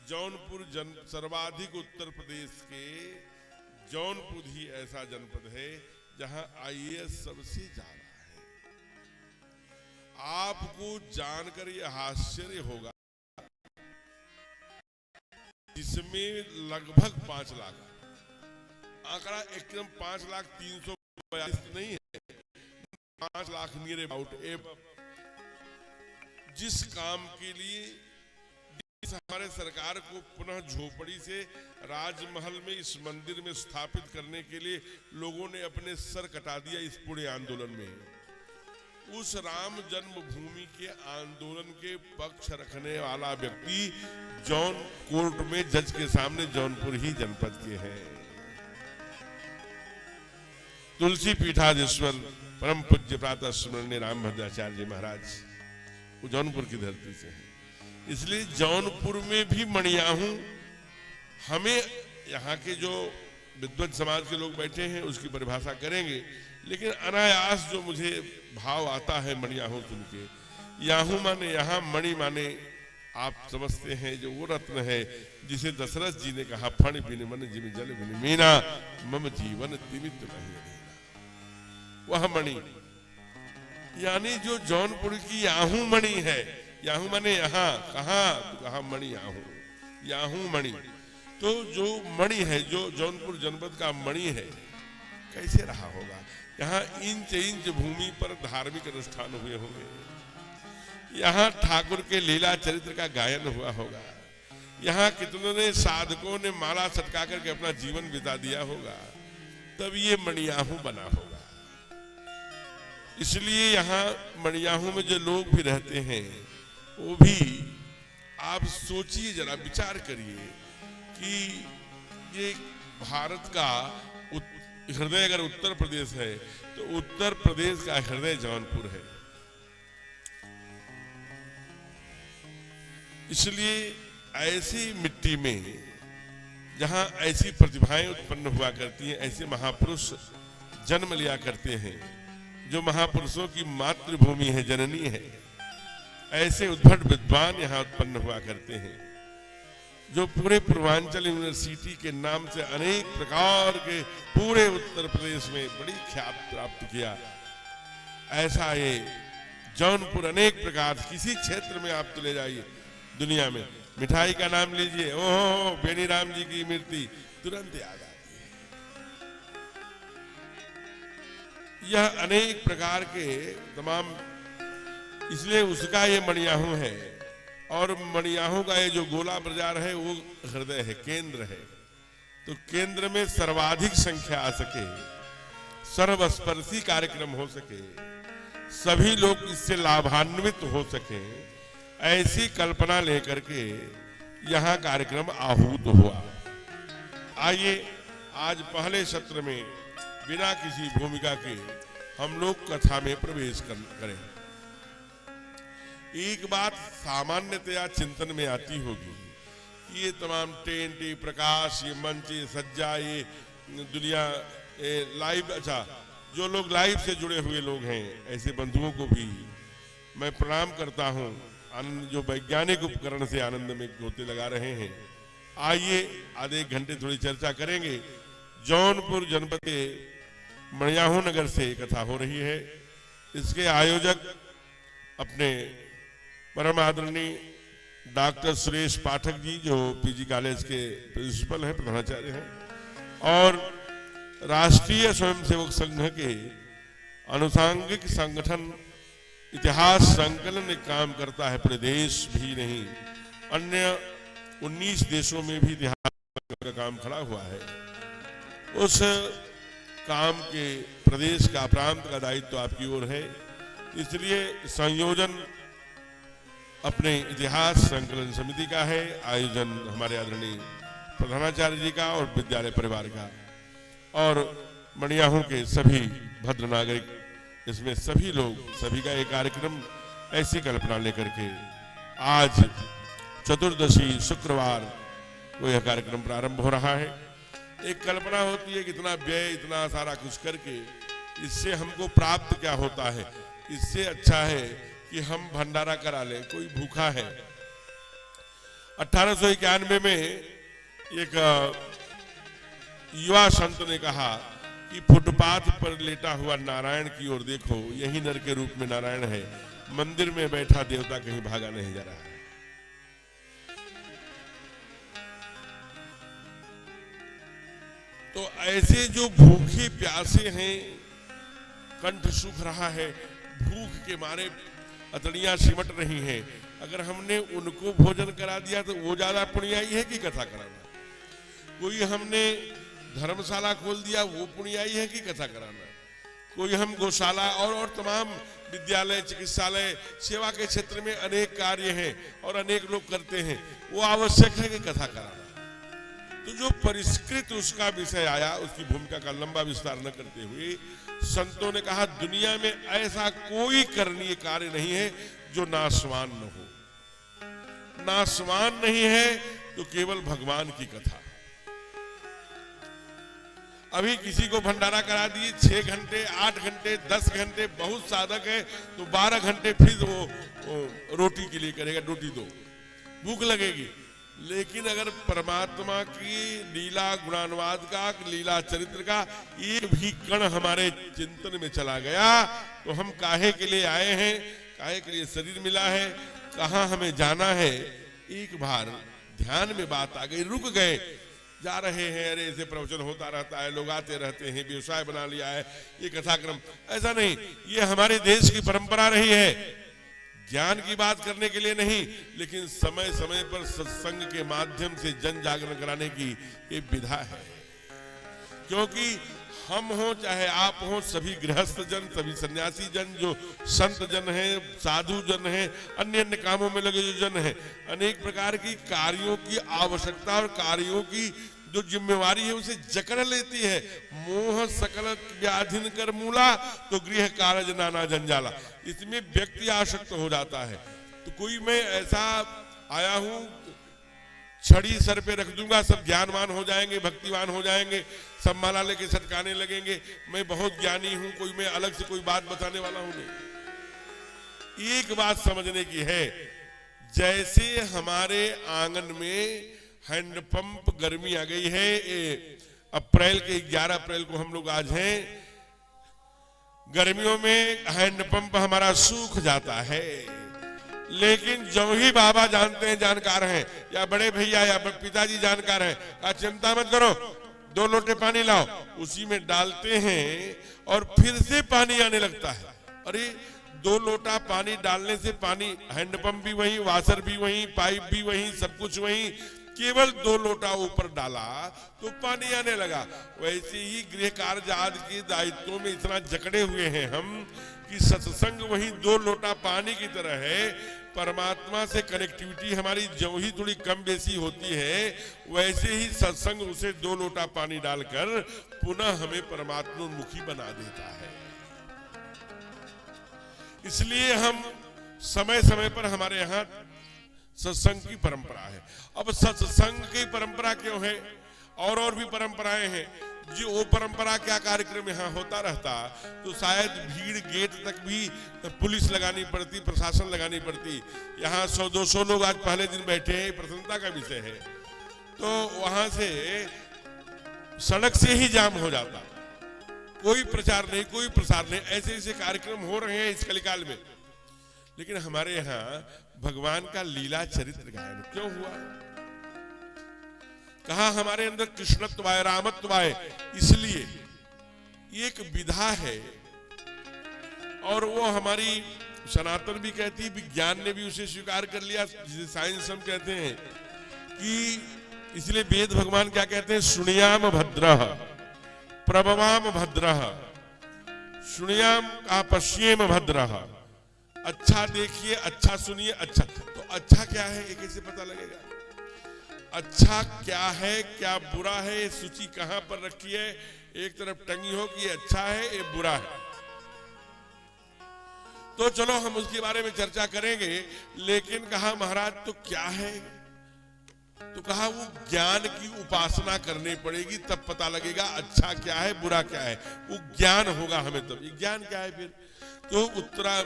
जौनपुर सर्वाधिक उत्तर प्रदेश के जौनपुर ही ऐसा जनपद है जहां आईएएस सबसे ज्यादा है। आपको जानकर यह आश्चर्य होगा, जिसमें लगभग 5 लाख, आंकड़ा एकदम 5,342 नहीं है, 5 लाख नियर अबाउट जिस काम के लिए हमारे सरकार को पुनः झोपड़ी से राजमहल में इस मंदिर में स्थापित करने के लिए लोगों ने अपने सर कटा दिया इस पूरे आंदोलन में, उस राम जन्मभूमि के आंदोलन के पक्ष रखने वाला व्यक्ति जौन कोर्ट में जज के सामने जौनपुर ही जनपद के हैं। तुलसी पीठाधीश्वर परम पूज्य प्रातः स्मरणीय राम भद्राचार्य जी महाराज वो जौनपुर की धरती से हैं। इसलिए जौनपुर में भी मणियाहू, हमें यहाँ के जो विद्वत समाज के लोग बैठे हैं उसकी परिभाषा करेंगे, लेकिन अनायास जो मुझे भाव आता है मणियाहू सुन के, याहू माने यहाँ, मणि माने आप समझते हैं जो वो रत्न है जिसे दशरथ जी ने कहा फण बिन मन जिम जल बिन मीना मम जीवन तिमित नहीं, वह मणि यानी जो जौनपुर की याहू मणि है। याहू माने यहाँ, कहाँ तो कहा मणि याहू, याहू मणि। तो जो मणि है, जो जौनपुर जनपद का मणि है, कैसे रहा होगा? यहाँ इंच इंच भूमि पर धार्मिक अनुष्ठान हुए होंगे, यहाँ ठाकुर के लीला चरित्र का गायन हुआ होगा, यहाँ कितनों ने साधकों ने माला सटका करके अपना जीवन बिता दिया होगा, तब ये मणियाहू बना होगा। इसलिए यहाँ मणियाहू में जो लोग भी रहते हैं वो भी, आप सोचिए जरा, विचार करिए कि ये भारत का हृदय अगर उत्तर प्रदेश है तो उत्तर प्रदेश का हृदय जौनपुर है। इसलिए ऐसी मिट्टी में जहां ऐसी प्रतिभाएं उत्पन्न हुआ करती हैं, ऐसे महापुरुष जन्म लिया करते हैं, जो महापुरुषों की मातृभूमि है, जननी है, ऐसे उद्भट विद्वान यहाँ उत्पन्न हुआ करते हैं, जो पूरे पूर्वांचल यूनिवर्सिटी के नाम से अनेक प्रकार के पूरे उत्तर प्रदेश में बड़ी ख्याति प्राप्त किया। ऐसा ये जौनपुर अनेक प्रकार, किसी क्षेत्र में आप चले जाइए दुनिया में, मिठाई का नाम लीजिए, ओहो बेनी राम जी की मूर्ति तुरंत याद आती है। यह अनेक प्रकार के तमाम, इसलिए उसका ये मणियाहू है। और मणियाहू का ये जो गोला बाजार है वो हृदय है, केंद्र है। तो केंद्र में सर्वाधिक संख्या आ सके, सर्वस्पर्शी कार्यक्रम हो सके, सभी लोग इससे लाभान्वित हो सके, ऐसी कल्पना लेकर के यहाँ कार्यक्रम आहूत हुआ। आइए आज पहले सत्र में बिना किसी भूमिका के हम लोग कथा में प्रवेश करें। एक बात सामान्यतया चिंतन में आती होगी कि ये तमाम टेंट, प्रकाश, ये मंच, ये सज्जा, ये दुनिया लाइव, अच्छा जो लोग लाइव से जुड़े हुए लोग हैं, ऐसे बंधुओं को भी मैं प्रणाम करता हूं, आनंद जो वैज्ञानिक उपकरण से आनंद में गोते लगा रहे हैं। आइए आधे एक घंटे थोड़ी चर्चा करेंगे। जौनपुर जनपद के मणियाहू नगर से कथा हो रही है। इसके आयोजक अपने परम आदरणीय डॉक्टर सुरेश पाठक जी, जो पीजी कॉलेज के प्रिंसिपल हैं, प्रधानाचार्य हैं, और राष्ट्रीय स्वयंसेवक संघ के अनुसांगिक संगठन इतिहास संकलन में काम करता है। पूरे देश भी नहीं, अन्य 19 देशों में भी इतिहास का काम खड़ा हुआ है। उस काम के प्रदेश का, प्रांत का दायित्व तो आपकी ओर है। इसलिए संयोजन अपने इतिहास संकलन समिति का है, आयोजन हमारे आदरणीय प्रधानाचार्य जी का और विद्यालय परिवार का, और मणियाहू के सभी भद्र नागरिक, इसमें सभी लोग, सभी का एक कार्यक्रम, ऐसी कल्पना लेकर के आज चतुर्दशी शुक्रवार को यह कार्यक्रम प्रारंभ हो रहा है। एक कल्पना होती है कि इतना व्यय, इतना सारा कुछ करके इससे हमको प्राप्त क्या होता है। इससे अच्छा है कि हम भंडारा करा लें, कोई भूखा है 1891 में एक युवा संत ने कहा कि फुटपाथ पर लेटा हुआ नारायण की ओर देखो, यही नर के रूप में नारायण है, मंदिर में बैठा देवता कहीं भागा नहीं जा रहा है। तो ऐसे जो भूखे प्यासे हैं, कंठ सूख रहा है, भूख के मारे अतड़ियां सिमट रही हैं, अगर हमने उनको भोजन करा दिया तो वो ज्यादा पुण्याई है कि कथा कराना? कोई हमने धर्मशाला खोल दिया, वो पुण्याई है कि कथा कराना? कोई हम गौशाला और तमाम विद्यालय, चिकित्सालय, सेवा के क्षेत्र में अनेक कार्य हैं और अनेक लोग करते हैं, वो आवश्यक है कि कथा कराना? तो जो परिष्कृत उसका विषय आया, उसकी भूमिका का लंबा विस्तार न करते हुए संतों ने कहा, दुनिया में ऐसा कोई करणीय कार्य नहीं है जो नाशवान न हो। नाशवान नहीं है तो केवल भगवान की कथा। अभी किसी को भंडारा करा दिए 6 घंटे, 8 घंटे, 10 घंटे, बहुत साधक है तो 12 घंटे फिर वो रोटी के लिए करेगा, रोटी दो, भूख लगेगी। लेकिन अगर परमात्मा की लीला गुणानुवाद का, लीला चरित्र का एक भी कण हमारे चिंतन में चला गया तो हम काहे के लिए आए हैं, काहे के लिए शरीर मिला है, कहाँ हमें जाना है, एक बार ध्यान में बात आ गई, रुक गए। जा रहे हैं, अरे ऐसे प्रवचन होता रहता है, लोग आते रहते हैं, व्यवसाय बना लिया है ये कथाक्रम, ऐसा नहीं। ये हमारे देश की परंपरा रही है, ज्ञान की बात करने के लिए नहीं, लेकिन समय समय पर सत्संग के माध्यम से जन जागरण कराने की ये विधा है। क्योंकि हम हो चाहे आप हो, सभी गृहस्थ जन, सभी सन्यासी जन, जो संत जन हैं, साधु जन हैं, अन्य अन्य कामों में लगे जो जन हैं, अनेक प्रकार की कार्यों की आवश्यकता और कार्यों की जो जिम्मेवारी है उसे जकड़ लेती है। मोह सकल व्याधिन कर मूला तो गृह कारज नाना जंजाला, इसमें व्यक्ति आसक्त हो जाता है। तो कोई मैं ऐसा आया हूं, छड़ी सर पे रख दूंगा, सब ज्ञानवान हो जाएंगे, भक्तिवान हो जाएंगे, सब माला लेके सटकाने लगेंगे, मैं बहुत ज्ञानी हूं, कोई मैं अलग से कोई बात बताने वाला हूं नहीं। एक बात समझने की है, जैसे हमारे आंगन में हैंडपंप, गर्मी आ गई है, अप्रैल के 11 अप्रैल को हम लोग आज हैं, गर्मियों में हैंडपंप हमारा सूख जाता है। लेकिन जो ही बाबा जानते हैं, जानकार हैं, या बड़े भैया या पिताजी जानकार हैं, कहा चिंता मत करो, 2 लोटे पानी लाओ, उसी में डालते हैं और फिर से पानी आने लगता है। अरे 2 लोटा पानी डालने से पानी, हैंडपंप भी वही, वाशर भी वही, पाइप भी वही, सब कुछ वही, केवल 2 लोटा ऊपर डाला तो पानी आने लगा। वैसे ही गृह कार्य आदि के दायित्वों में इतना जकड़े हुए हैं हम कि सत्संग वही 2 लोटा पानी की तरह है। परमात्मा से कनेक्टिविटी हमारी जो ही थोड़ी कम बेसी होती है, वैसे ही सत्संग उसे 2 लोटा पानी डालकर पुनः हमें परमात्मोन्मुखी बना देता है। इसलिए हम समय समय पर, हमारे यहाँ सत्संग की परंपरा है। अब सत्संग की परंपरा क्यों है? और भी परंपराएं हैं। जो वो परंपरा क्या कार्यक्रम यहाँ होता रहता तो शायद भीड़ गेट तक भी पुलिस लगानी पड़ती, प्रशासन लगानी पड़ती। यहाँ 100-200 लोग आज पहले दिन बैठे हैं, प्रसन्नता का विषय है, तो वहां से सड़क से ही जाम हो जाता, कोई प्रचार नहीं, कोई प्रसार नहीं। ऐसे ऐसे कार्यक्रम हो रहे हैं इस कलिकाल में। लेकिन हमारे यहाँ भगवान का लीला चरित्र गायन क्यों हुआ? कहा हमारे अंदर कृष्णत्व आए, रामत्व आए, इसलिए एक विधा है। और वो हमारी सनातन भी कहती है, विज्ञान ने भी उसे स्वीकार कर लिया, जिसे साइंस हम कहते हैं कि, इसलिए वेद भगवान क्या कहते हैं, सुनियाम भद्रः प्रभवाम भद्रः, सुनियाम का पश्येम भद्रः, अच्छा देखिए, अच्छा सुनिए। अच्छा तो अच्छा क्या है ये कैसे पता लगेगा? अच्छा क्या है, क्या बुरा है, ये सूची कहां पर रखी है? एक तरफ टंगी हो कि ये अच्छा है, ये बुरा है। तो चलो हम उसके बारे में चर्चा करेंगे। लेकिन कहा महाराज तो क्या है? तो कहा वो ज्ञान की उपासना करनी पड़ेगी, तब पता लगेगा अच्छा क्या है, बुरा क्या है। वो ज्ञान होगा हमें तब। ये ज्ञान क्या है फिर? तो उत्तरा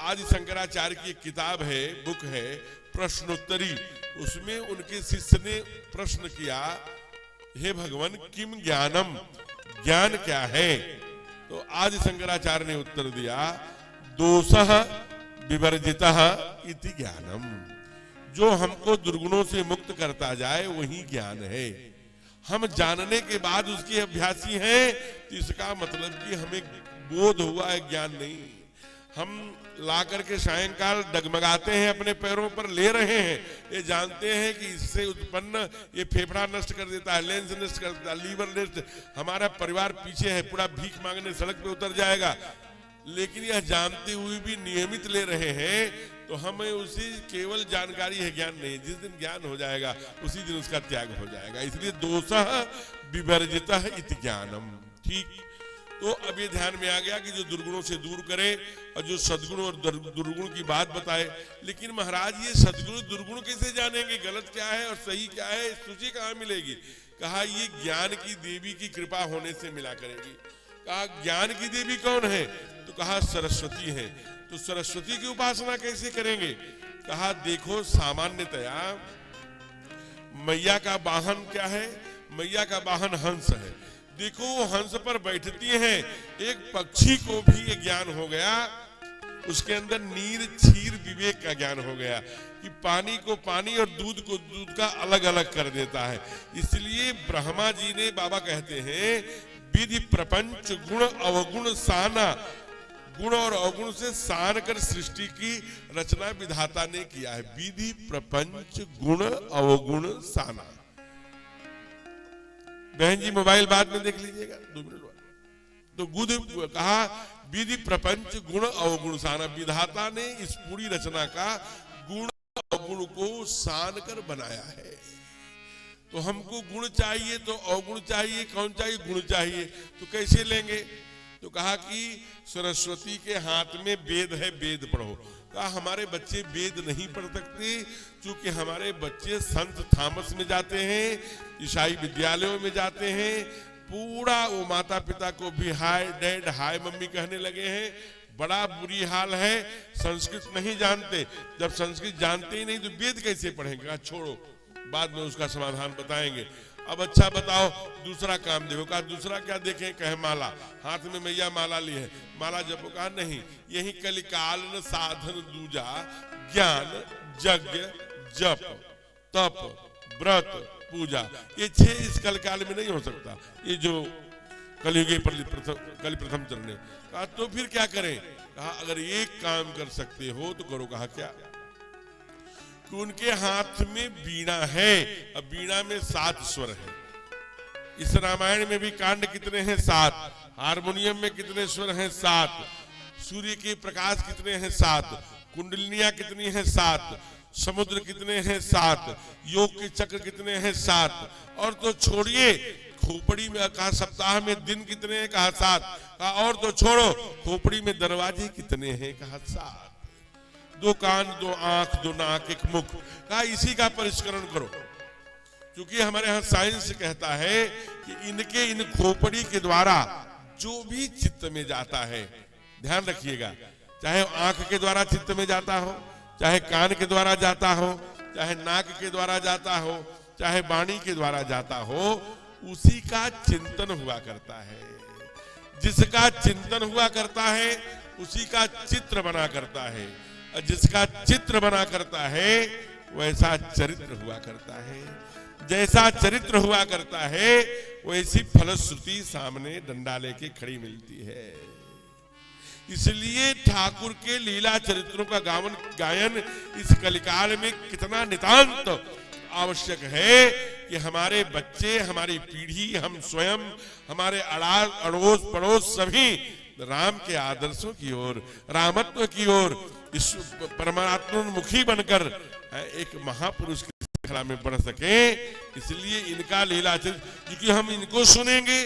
आदि शंकराचार्य की एक किताब है, बुक है, प्रश्नोत्तरी, उसमें उनके शिष्य ने प्रश्न किया, हे भगवान किम ज्ञानम, ज्ञान क्या है? तो आदि शंकराचार्य ने उत्तर दिया, दोषः विवर्जितः इति ज्ञानम। जो हमको दुर्गुणों से मुक्त करता जाए वही ज्ञान है। हम जानने के बाद उसके अभ्यासी हैं तो इसका मतलब कि हमें बोध हुआ है, ज्ञान नहीं। हम ला करके सायंकाल डगमगाते हैं, अपने पैरों पर ले रहे हैं, ये जानते हैं कि इससे उत्पन्न ये फेफड़ा नष्ट कर देता है, लेंस नष्ट कर देता है, लीवर नष्ट, हमारा परिवार पीछे है, पूरा भीख मांगने सड़क पे उतर जाएगा। लेकिन यह जानते हुए भी नियमित ले रहे हैं तो हमें उसी केवल जानकारी है, ज्ञान नहीं। जिस दिन ज्ञान हो जाएगा उसी दिन उसका त्याग हो जाएगा। इसलिए दोषः विवर्जितः इति ज्ञानम। ठीक, तो अब ये ध्यान में आ गया कि जो दुर्गुणों से दूर करे और जो सद्गुण और दुर्गुण की बात बताए। लेकिन महाराज ये सद्गुण दुर्गुण कैसे जानेंगे, गलत क्या है और सही क्या है, सूची कहाँ मिलेगी? कहा ये ज्ञान की देवी की कृपा होने से मिला करेगी। कहा ज्ञान की देवी कौन है? तो कहा सरस्वती है। तो सरस्वती की उपासना कैसे करेंगे? कहा देखो सामान्यतया मैया का वाहन क्या है? मैया का वाहन हंस है। देखो वो हंस पर बैठती हैं, एक पक्षी को भी ये ज्ञान हो गया, उसके अंदर नीर क्षीर विवेक का ज्ञान हो गया कि पानी को पानी और दूध को दूध का अलग अलग कर देता है। इसलिए ब्रह्मा जी ने, बाबा कहते हैं, विधि प्रपंच गुण अवगुण साना, गुण और अवगुण से सान कर सृष्टि की रचना विधाता ने किया है। विधि प्रपंच गुण अवगुण साना। बहन जी मोबाइल बाद में देख लीजिएगा, 2 मिनट बाद। तो गुण कहा विधि प्रपंच गुण अवगुण साना, विधाता ने इस पूरी रचना का गुण अवगुण को सान कर बनाया है। तो हमको गुण चाहिए तो अवगुण चाहिए, कौन चाहिए? गुण चाहिए। तो कैसे लेंगे? तो कहा कि सरस्वती के हाथ में वेद है, वेद पढ़ो। कहा हमारे बच्चे वेद नहीं पढ़ सकते क्योंकि हमारे बच्चे संत थॉमस में जाते हैं, ईसाई विद्यालयों में जाते हैं, पूरा वो माता पिता को भी हाय डैड हाय मम्मी कहने लगे हैं। बड़ा बुरी हाल है, संस्कृत नहीं जानते। जब संस्कृत जानते ही नहीं तो वेद कैसे पढ़ेंगे? कहा छोड़ो, बाद में उसका समाधान बताएंगे। अब अच्छा बताओ दूसरा काम देखो। कहा दूसरा क्या देखें? कहे माला, हाथ में मैया माला ली है, माला जपो। कहा नहीं, यही कलिकाल न साधन दूजा, ज्ञान यज्ञ जप तप व्रत पूजा, ये 6 इस कलिकाल में नहीं हो सकता। ये जो कलयुगी कल प्रथम चरण है। कहा तो फिर क्या करें? कहा अगर एक काम कर सकते हो तो करो। कहा क्या? कि उनके हाथ में वीणा है, अब वीणा में 7 स्वर है। इस रामायण में भी कांड कितने हैं? 7। हारमोनियम में कितने स्वर हैं? 7। सूर्य के प्रकाश कितने हैं? 7। कुंडलिनियां कितनी हैं? 7। समुद्र कितने हैं? 7। योग के चक्र कितने हैं? 7। और तो छोड़िए, खोपड़ी में कहा सप्ताह में दिन कितने हैं? कहा 7। कहा और तो छोड़ो, खोपड़ी में दरवाजे कितने हैं? कहा 7। 2 कान 2 आंख 2 नाक 1 मुख। कहा इसी का परिष्करण करो, क्योंकि हमारे यहाँ साइंस कहता है कि इनके इन खोपड़ी के द्वारा जो भी चित्त में जाता है, ध्यान रखिएगा, चाहे आंख के द्वारा चित्त में जाता हो, चाहे कान के द्वारा जाता हो, चाहे नाक के द्वारा जाता हो, चाहे वाणी के द्वारा जाता हो, उसी का चिंतन हुआ करता है। जिसका चिंतन हुआ करता है उसी का चित्र बना करता है, और जिसका चित्र बना करता है वैसा चरित्र हुआ करता है। जैसा चरित्र हुआ करता है वैसी फलश्रुति सामने डंडा लेके खड़ी मिलती है। इसलिए ठाकुर के लीला चरित्रों का गायन इस कलिकाल में कितना नितांत आवश्यक है कि हमारे बच्चे, हमारी पीढ़ी, हम स्वयं, हमारे अड़ोस पड़ोस सभी राम के आदर्शों की ओर, रामत्व की ओर, इस परमात्मोन्मुखी बनकर एक महापुरुष की श्रृंखला में बढ़ सके। इसलिए इनका लीला चरित्र, क्योंकि हम इनको सुनेंगे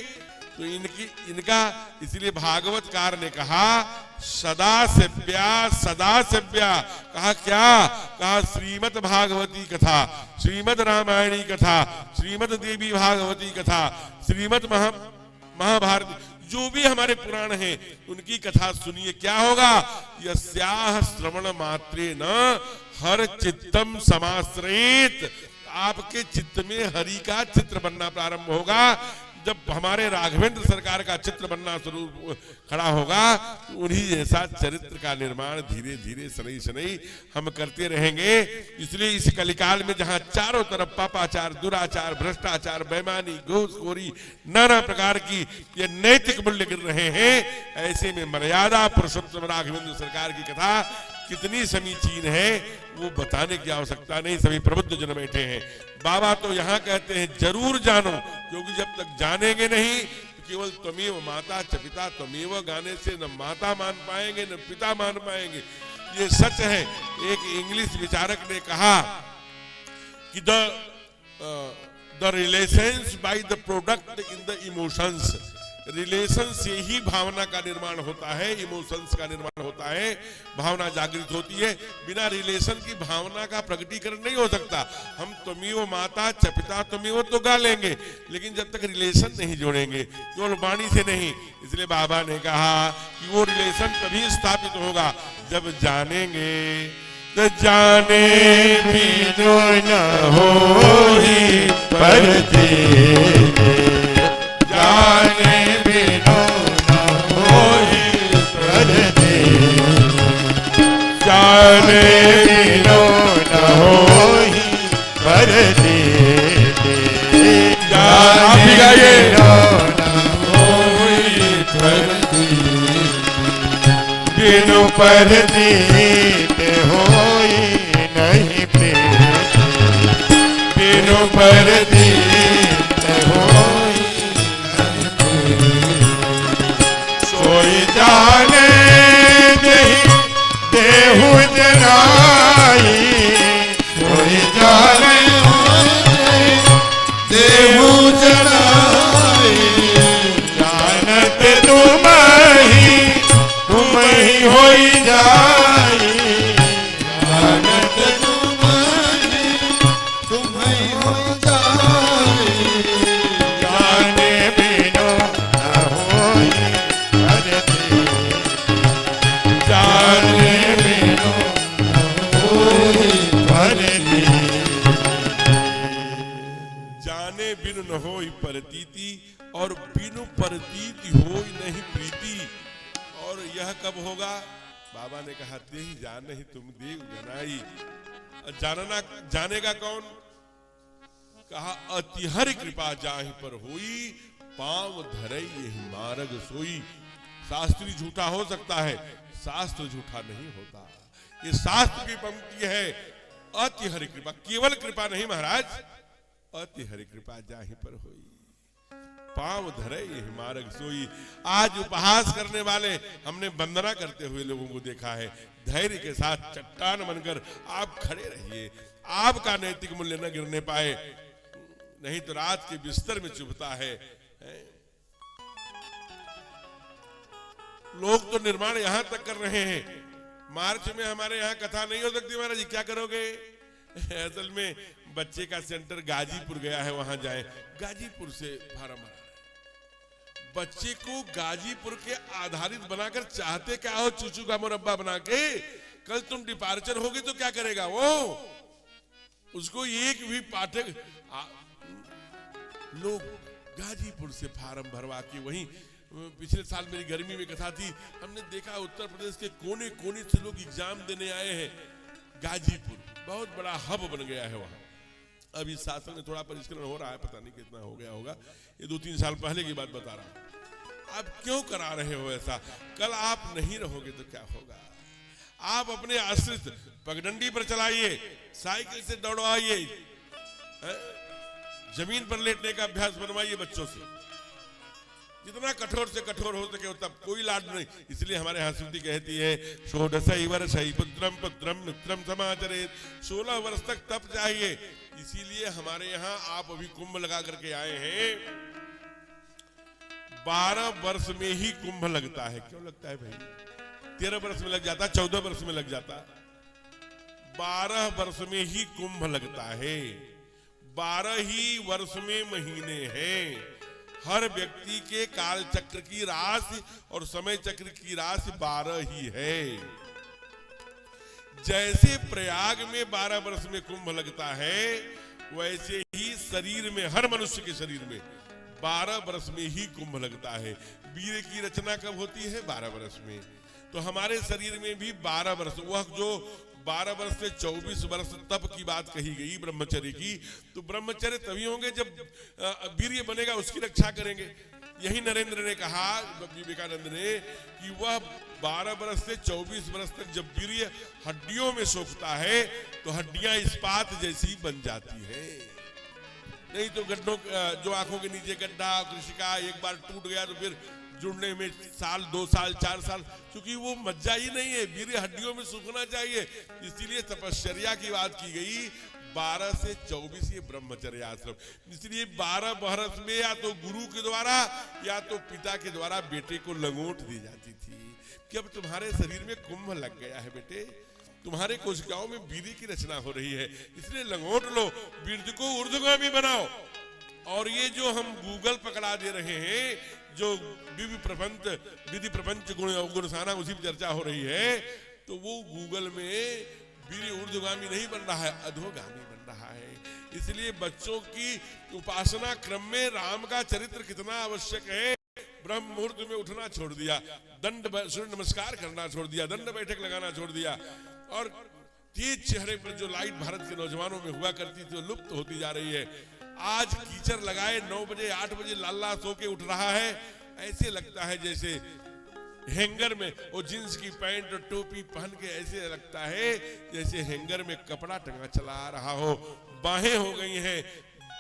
तो इनका, इसलिए भागवतकार ने कहा सदा सेव्या सदा सेव्या। कहा क्या? कहा श्रीमद् भागवती कथा, श्रीमद् रामायणी कथा, श्रीमद् देवी भागवती कथा, श्रीमद् महाभारत, जो भी हमारे पुराण हैं उनकी कथा सुनिए, क्या होगा? यस्याह श्रवण मात्रे न हर चित्तम समाश्रयेत, आपके चित्त में हरि का चित्र बनना प्रारंभ होगा। जब हमारे राघवेंद्र सरकार का चित्र बनना शुरू खड़ा होगा, उन्हीं जैसा चरित्र का निर्माण धीरे धीरे शनई शनई हम करते रहेंगे। इसलिए इस कलिकाल में जहां चारों तरफ पापाचार, दुराचार, भ्रष्टाचार, बेईमानी, घूसखोरी, नाना प्रकार की ये नैतिक मूल्य गिर रहे हैं, ऐसे में मर्यादा पुरुषोत्तम राघवेंद्र सरकार की कथा कितनी समीचीन है वो बताने की आवश्यकता नहीं, सभी प्रबुद्ध जन बैठे हैं। बाबा तो यहाँ कहते हैं जरूर जानो, क्योंकि जब तक जानेंगे नहीं तो केवल त्वमेव माता च पिता, त्वमेव गाने से न माता मान पाएंगे न पिता मान पाएंगे, ये सच है। एक इंग्लिश विचारक ने कहा कि the relations by the product in the emotions, relation से ही भावना का निर्माण होता है, इमोशंस का निर्माण होता है, भावना जागृत होती है। बिना रिलेशन की भावना का प्रकटीकरण नहीं हो सकता। हम त्वमेव माता च पिता त्वमेव तो गा लेंगे, लेकिन जब तक रिलेशन नहीं जोड़ेंगे, केवल वाणी से नहीं। इसलिए बाबा ने कहा कि वो रिलेशन तभी स्थापित होगा जब जानेंगे। तो जाने बिनु न होई परती, जाने बिनु न होई परती, जाने बिनु न होई परती, जाने बिनु न होई परती, बिनु परती होई नहीं प्रीति, बिनु परती होई नहीं प्रीति, सोई जाने देहि देहु जनाई, सोई जाने देहु जनाई, जानत तुम ही होई जाई, जानत तुम ही होई जाई, जाने बिनु न होई परती, जाने बिनु न होई परती, जाने बिनु न होई प्रतीति, और बिनु प्रतीति होई नहीं प्रीति। और यह कब होगा? बाबा ने कहा ते ही जान ही तुम देव जनाई। जानना जानेगा कौन? कहा अतिहरि कृपा जाहि पर होई, पांव धरई यही मार्ग सोई। शास्त्री झूठा हो सकता है, शास्त्र झूठा नहीं होता। ये शास्त्र की पंक्ति है। अतिहरि कृपा, केवल कृपा नहीं महाराज, अतिहरि कृपा जाहि पर होई, पांव धरे यही मार्ग सोई। आज उपहास करने वाले हमने वंदना करते हुए लोगों को देखा है। धैर्य के साथ चट्टान बनकर आप खड़े रहिए, आपका नैतिक मूल्य न गिरने पाए, नहीं तो रात के बिस्तर में चुभता है। लोग तो निर्माण यहां तक कर रहे हैं, मार्च में हमारे यहाँ कथा नहीं हो सकती महाराज जी, क्या करोगे? असल में बच्चे का सेंटर गाजीपुर गया है, वहां जाए। गाजीपुर से फार्म भरा, बच्चे को गाजीपुर के आधारित बनाकर चाहते क्या हो? चूचू का मुरब्बा बना के। कल तुम डिपार्चर होगे तो क्या करेगा वो? उसको एक भी पाठक लोग गाजीपुर से फार्म भरवा के वहीं। पिछले साल मेरी गर्मी में कथा थी, हमने देखा उत्तर प्रदेश के कोने कोने से लोग एग्जाम देने आए हैं। गाजीपुर बहुत बड़ा हब बन गया है वहां। अभी शासन में थोड़ा परिष्करण हो रहा है, पता नहीं कितना हो गया होगा, ये 2-3 साल पहले की बात बता रहा हूं। आप क्यों करा रहे हो ऐसा? कल आप नहीं रहोगे तो क्या होगा? आप अपने आश्रित पगडंडी पर चलाइए, साइकिल से दौड़वाइए, जमीन पर लेटने का अभ्यास बनवाइए बच्चों से। जितना कठोर से कठोर हो सके तब कोई लाड नहीं। इसलिए हमारे यहाँ श्रुति कहती है, 16 वर्षै पुत्रम पुत्रम मित्रम समाचरेत। 16 वर्ष तक तप चाहिए। इसीलिए हमारे यहाँ आप अभी कुंभ लगा करके आए हैं। 12 वर्ष में ही कुंभ लगता है। क्यों लगता है भाई? 13 वर्ष में लग जाता, 14 वर्ष में लग जाता, 12 वर्ष में ही कुंभ लगता है। 12 ही वर्ष में महीने हैं। हर व्यक्ति के काल चक्र की राशि और समय चक्र की राशि 12 ही है। जैसे प्रयाग में 12 वर्ष में कुंभ लगता है, वैसे ही शरीर में, हर मनुष्य के शरीर में 12 वर्ष में ही कुंभ लगता है। वीर्य की रचना कब होती है? 12 वर्ष में। तो हमारे शरीर में भी 12 वर्ष, वह जो 12 वर्ष से 24 वर्ष तप की बात कही गई ब्रह्मचर्य की, तो ब्रह्मचर्य तभी होंगे जब वीर्य बनेगा, उसकी रक्षा करेंगे। यही नरेंद्र ने कहा, विवेकानंद ने, कि वह 12 वर्ष से 24 वर्ष तक जब वीर्य हड्डियों में सोखता है तो हड्डियां इस्पात जैसी बन जाती हैं। नहीं तो गड्ढों, जो आंखों के नीचे गड्ढा, कृषिका एक बार टूट गया तो फिर जुड़ने में साल, 2 साल, 4 साल, क्योंकि वो मज्जा ही नहीं है, वीर्य हड्डियों में सूखना चाहिए। इसीलिए तपश्चर्या की बात की गई। 12 से 24 ये ब्रह्मचर्य आश्रम। इसलिए 12 वर्ष में या तो गुरु के द्वारा या तो पिता के द्वारा बेटे को लंगोट दी जाती थी कि अब तुम्हारे शरीर में कुंभ लग गया है बेटे, तुम्हारे कोशिकाओं में वीर्य की रचना हो रही है, इसलिए लंगोट लो, वीर्य को ऊर्ध्वगामी बनाओ। और ये जो हम गूगल पकड़ा दे रहे हैं, जो विधि प्रपंच गुण साना, उसी पर चर्चा हो रही है, तो वो गूगल में वीर्य ऊर्ध्वगामी नहीं बन रहा है, अधोगामी बन रहा है। इसलिए बच्चों की उपासना क्रम में राम का चरित्र कितना आवश्यक है। ब्रह्म मुहूर्त में उठना छोड़ दिया, दंड सूर्य नमस्कार करना छोड़ दिया, दंड बैठक लगाना छोड़ दिया, और तेज चेहरे पर जो लाइट भारत के नौजवानों में हुआ करती थी, लुप्त होती जा रही है। आज कीचड़ लगाए 9 बजे 8 बजे लाला सो के उठ रहा है, ऐसे लगता है जैसे हैंगर में वो जींस की पैंट और टोपी पहन के, ऐसे लगता है जैसे हैंगर में कपड़ा टंगा चला रहा हो। बाहें हो गई हैं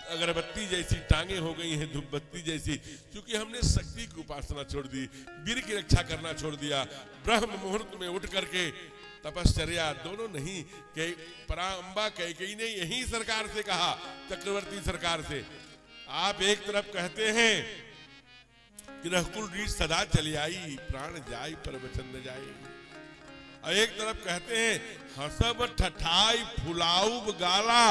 अगरबत्ती जैसी, टांगे हो गई हैं धूपबत्ती जैसी, क्योंकि हमने शक्ति की उपासना छोड़ दी, वीर की रक्षा करना छोड़ दिया। ब्रह्म मुहूर्त में उठ करके तपश्चर्या दोनों नहीं, परांबा कैकेयी ने यही सरकार से कहा, चक्रवर्ती सरकार से, आप एक तरफ कहते हैं कि रघुकुल रीछ सदा चली आई, प्राण जाई पर वचन न जाई, और एक तरफ कहते हैं हसब ठठाई फुलाऊ गाला,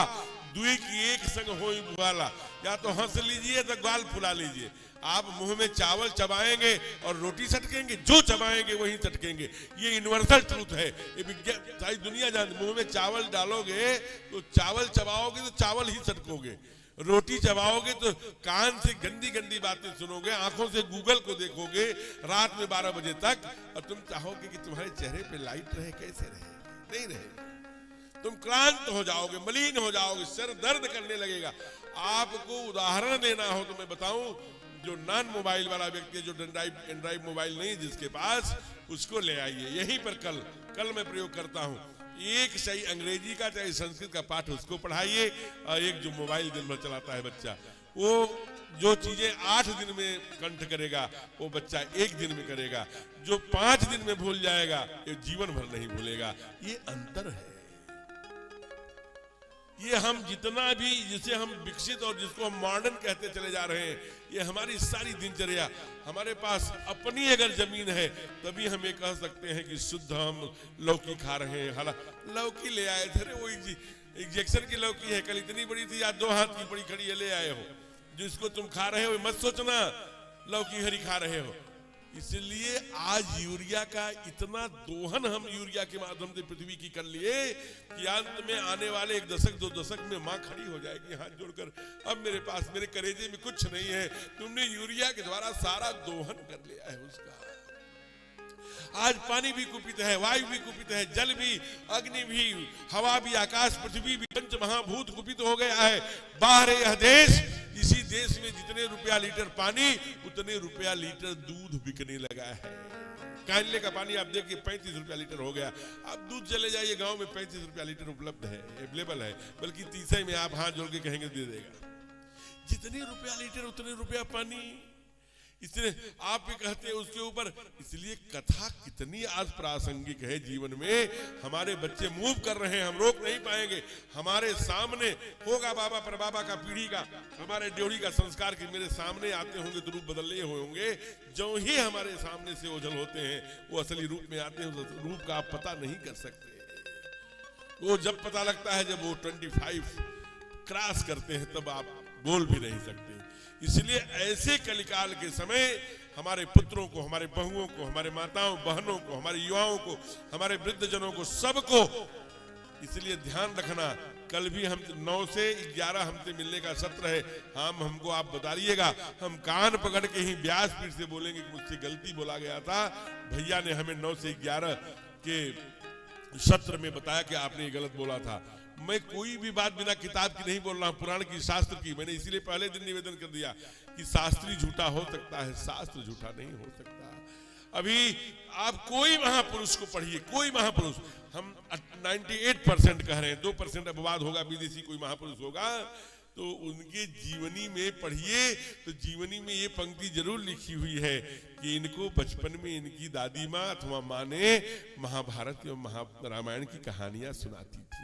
दुई की एक संग होई बुआला। या तो हंस लीजिए तो गाल फुला लीजिए। आप मुंह में चावल चबाएंगे और रोटी सटकेंगे, जो चबाएंगे वही सटकेंगे, ये यूनिवर्सल ट्रूथ है, ये विज्ञान सारी दुनिया जानती। मुंह में चावल डालोगे तो चावल चबाओगे तो चावल ही सटकोगे, रोटी चबाओगे तो कान से गंदी गंदी बातें सुनोगे, आंखों से गूगल को देखोगे रात में 12 बजे तक, और तुम चाहोगे कि तुम्हारे चेहरे पे लाइट रहे, कैसे रहे? नहीं रहेगी। तुम क्लांत हो जाओगे, मलिन हो जाओगे, सिर दर्द करने लगेगा। आपको उदाहरण देना हो तो मैं बताऊं, जो नॉन मोबाइल वाला व्यक्ति है, जो एंड्राइड मोबाइल नहीं जिसके पास, उसको ले आइए यहीं पर। कल मैं प्रयोग करता हूं, एक सही अंग्रेजी का चाहे संस्कृत का पाठ उसको पढ़ाइए, और एक जो मोबाइल दिन भर चलाता है बच्चा, वो जो चीजें 8 दिन में कंठ करेगा वो बच्चा 1 दिन में करेगा, जो 5 दिन में भूल जाएगा ये जीवन भर नहीं भूलेगा। ये अंतर है। ये हम जितना भी, जिसे हम विकसित और जिसको हम मॉडर्न कहते चले जा रहे हैं, ये हमारी सारी दिनचर्या, हमारे पास अपनी अगर जमीन है तभी हम ये कह सकते हैं कि शुद्ध हम लौकी खा रहे हैं। हालांकि लौकी ले आए थे, वो इंजेक्शन की लौकी है, कल इतनी बड़ी थी, आज 2 हाथ की बड़ी खड़ी है, ले आए हो। जिसको तुम खा रहे हो मत सोचना लौकी हरी खा रहे हो। इसलिए आज यूरिया का इतना दोहन हम यूरिया के माध्यम से पृथ्वी की कर लिए कि अंत में आने वाले 1 दशक 2 दशक में मां खड़ी हो जाएगी हाथ जोड़कर, अब मेरे पास, मेरे कलेजे में कुछ नहीं है, तुमने यूरिया के द्वारा सारा दोहन कर लिया है उसका। आज पानी भी कुपित है, वायु भी कुपित है, जल भी, अग्नि भी, हवा भी, आकाश पृथ्वी भी, पंच महाभूत कुपित हो गया है। बाहर यह देश, इसी देश में जितने रुपया लीटर पानी उतने रुपया लीटर दूध बिकने लगा है। कानले का पानी आप देखिए 35 रुपया लीटर हो गया। आप दूध चले जाइए गांव में 35 रुपया लीटर उपलब्ध है, अवेलेबल है, बल्कि 30 में आप हाथ जोड़ के कहेंगे दे देगा। जितने रुपया लीटर उतने रुपया पानी, इसलिए आप भी कहते हैं उसके ऊपर। इसलिए कथा कितनी आज प्रासंगिक है जीवन में। हमारे बच्चे मूव कर रहे हैं, हम रोक नहीं पाएंगे। हमारे सामने होगा बाबा पर बाबा का पीढ़ी का, हमारे ड्योढ़ी का संस्कार कि मेरे सामने आते होंगे तो रूप बदले होंगे। जो ही हमारे सामने से ओझल होते हैं वो असली रूप में आते हैं, उस रूप का आप पता नहीं कर सकते। वो जब पता लगता है जब वो 25 क्रॉस करते हैं, तब आप बोल भी नहीं सकते। इसलिए ऐसे कलिकाल के समय हमारे पुत्रों को, हमारे बहुओं को, हमारे माताओं बहनों को, हमारे युवाओं को, हमारे वृद्धजनों को, सबको इसलिए ध्यान रखना। कल भी हम 9 से 11 हमसे मिलने का सत्र है। हमको आप बताइएगा, हम कान पकड़ के ही व्यासपीठ से बोलेंगे कि मुझसे गलती बोला गया था, भैया ने हमें 9 से 11 के सत्र में बताया कि आपने ये गलत बोला था। मैं कोई भी बात बिना किताब की नहीं बोल रहा हूं, पुराण की, शास्त्र की। मैंने इसीलिए पहले दिन निवेदन कर दिया कि शास्त्री झूठा हो सकता है, शास्त्र झूठा नहीं हो सकता। अभी आप कोई महापुरुष को पढ़िए, कोई महापुरुष, हम 98% कह रहे हैं, 2% अपवाद होगा, विदेशी कोई महापुरुष होगा, तो उनके जीवनी में पढ़िए तो जीवनी में ये पंक्ति जरूर लिखी हुई है कि इनको बचपन में इनकी दादी माँ अथवा माँ ने महाभारत एवं रामायण की कहानियां सुनाती थी।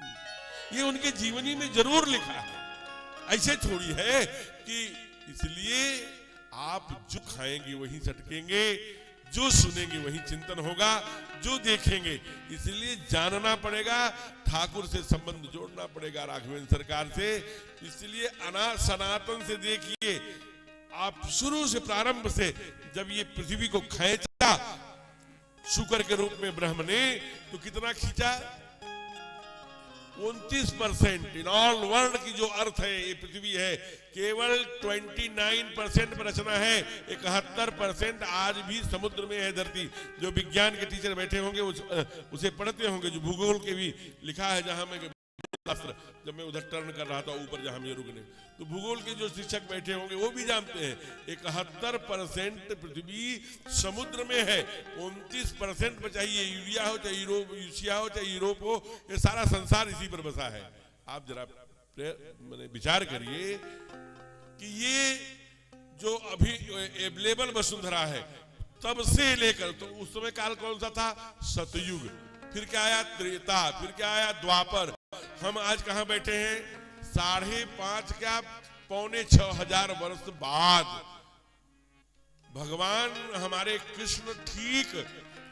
ये उनके जीवनी में जरूर लिखा है, ऐसे थोड़ी है कि इसलिए आप जो खाएंगे वही चटकेंगे, जो सुनेंगे वही चिंतन होगा, जो देखेंगे। इसलिए जानना पड़ेगा, ठाकुर से संबंध जोड़ना पड़ेगा, राघवेंद्र सरकार से। इसलिए सनातन से देखिए, आप शुरू से प्रारंभ से जब ये पृथ्वी को खींचा शुक्र के रूप में ब्रह्म ने, तो कितना खींचा? 29% इन ऑल वर्ल्ड की जो अर्थ है, ये पृथ्वी है, केवल 29% पर रचना है। 71% आज भी समुद्र में है धरती। जो विज्ञान के टीचर बैठे होंगे उसे पढ़ते होंगे, जो भूगोल के भी लिखा है, जहां मैं जब मैं उधर टर्न कर रहा था ऊपर जहां ये रुकने, तो भूगोल के जो शिक्षक बैठे होंगे वो भी जानते हैं 71% पृथ्वी समुद्र में है। 29% पर चाहिए यूरिया हो, चाहे यूशिया हो, चाहे यूरोप हो, ये सारा संसार इसी पर बसा है। आप जरा विचार करिए कि ये जो अभी अवेलेबल वसुंधरा है, तब से लेकर, तो उस समय काल कौन सा था? सतयुग। फिर क्या आया? त्रेता। फिर क्या आया? द्वापर। हम आज कहां बैठे हैं? 5.5 क्या 6,500 वर्ष बाद भगवान हमारे कृष्ण, ठीक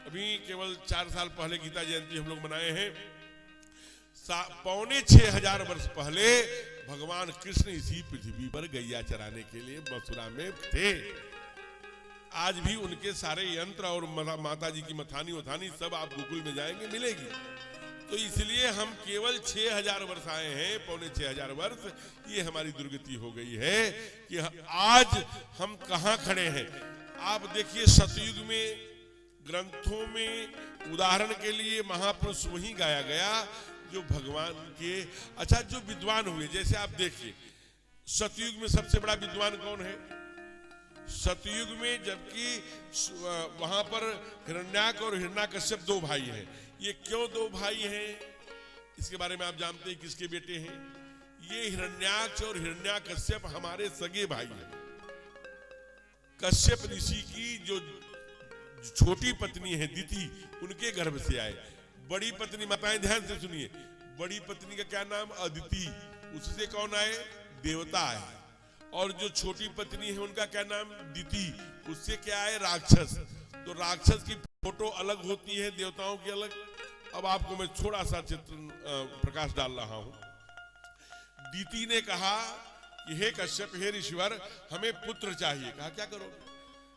अभी केवल 4 साल पहले गीता जयंती हम लोग मनाए हैं, 6,500 वर्ष पहले भगवान कृष्ण इसी पृथ्वी पर गैया चराने के लिए मथुरा में थे। आज भी उनके सारे यंत्र और माता जी की मथानी वथानी सब आप गोकुल में जाएंगे मिलेगी। तो इसलिए हम केवल 6,000 वर्ष आए हैं, 6,500 वर्ष। ये हमारी दुर्गति हो गई है कि आज हम कहां खड़े हैं। आप देखिए, सतयुग में ग्रंथों में उदाहरण के लिए महापुरुष वही गाया गया जो भगवान के, अच्छा, जो विद्वान हुए। जैसे आप देखिए, सतयुग में सबसे बड़ा विद्वान कौन है? सतयुग में, जबकि वहां पर हिरण्याक और हिरण्याकश्यप 2 भाई हैं। ये क्यों 2 भाई हैं, इसके बारे में आप जानते हैं किसके बेटे हैं? ये हिरण्याक्ष और हिरण्याकश्यप हमारे सगे भाई हैं। कश्यप ऋषि की जो छोटी पत्नी है दिति, उनके गर्भ से आए। बड़ी पत्नी, माताएं ध्यान से सुनिए, बड़ी पत्नी का क्या नाम? अदिति। उससे कौन आए? देवता आए। और जो छोटी पत्नी है उनका क्या नाम? दिति। उससे क्या आए? राक्षस। तो राक्षस की फोटो अलग होती है, देवताओं की अलग। अब आपको मैं थोड़ा सा चित्र प्रकाश डाल रहा हूं। दिति ने कहा कि हे कश्यप, हे ऋषिवर, हमें पुत्र चाहिए। कहा क्या करोगे?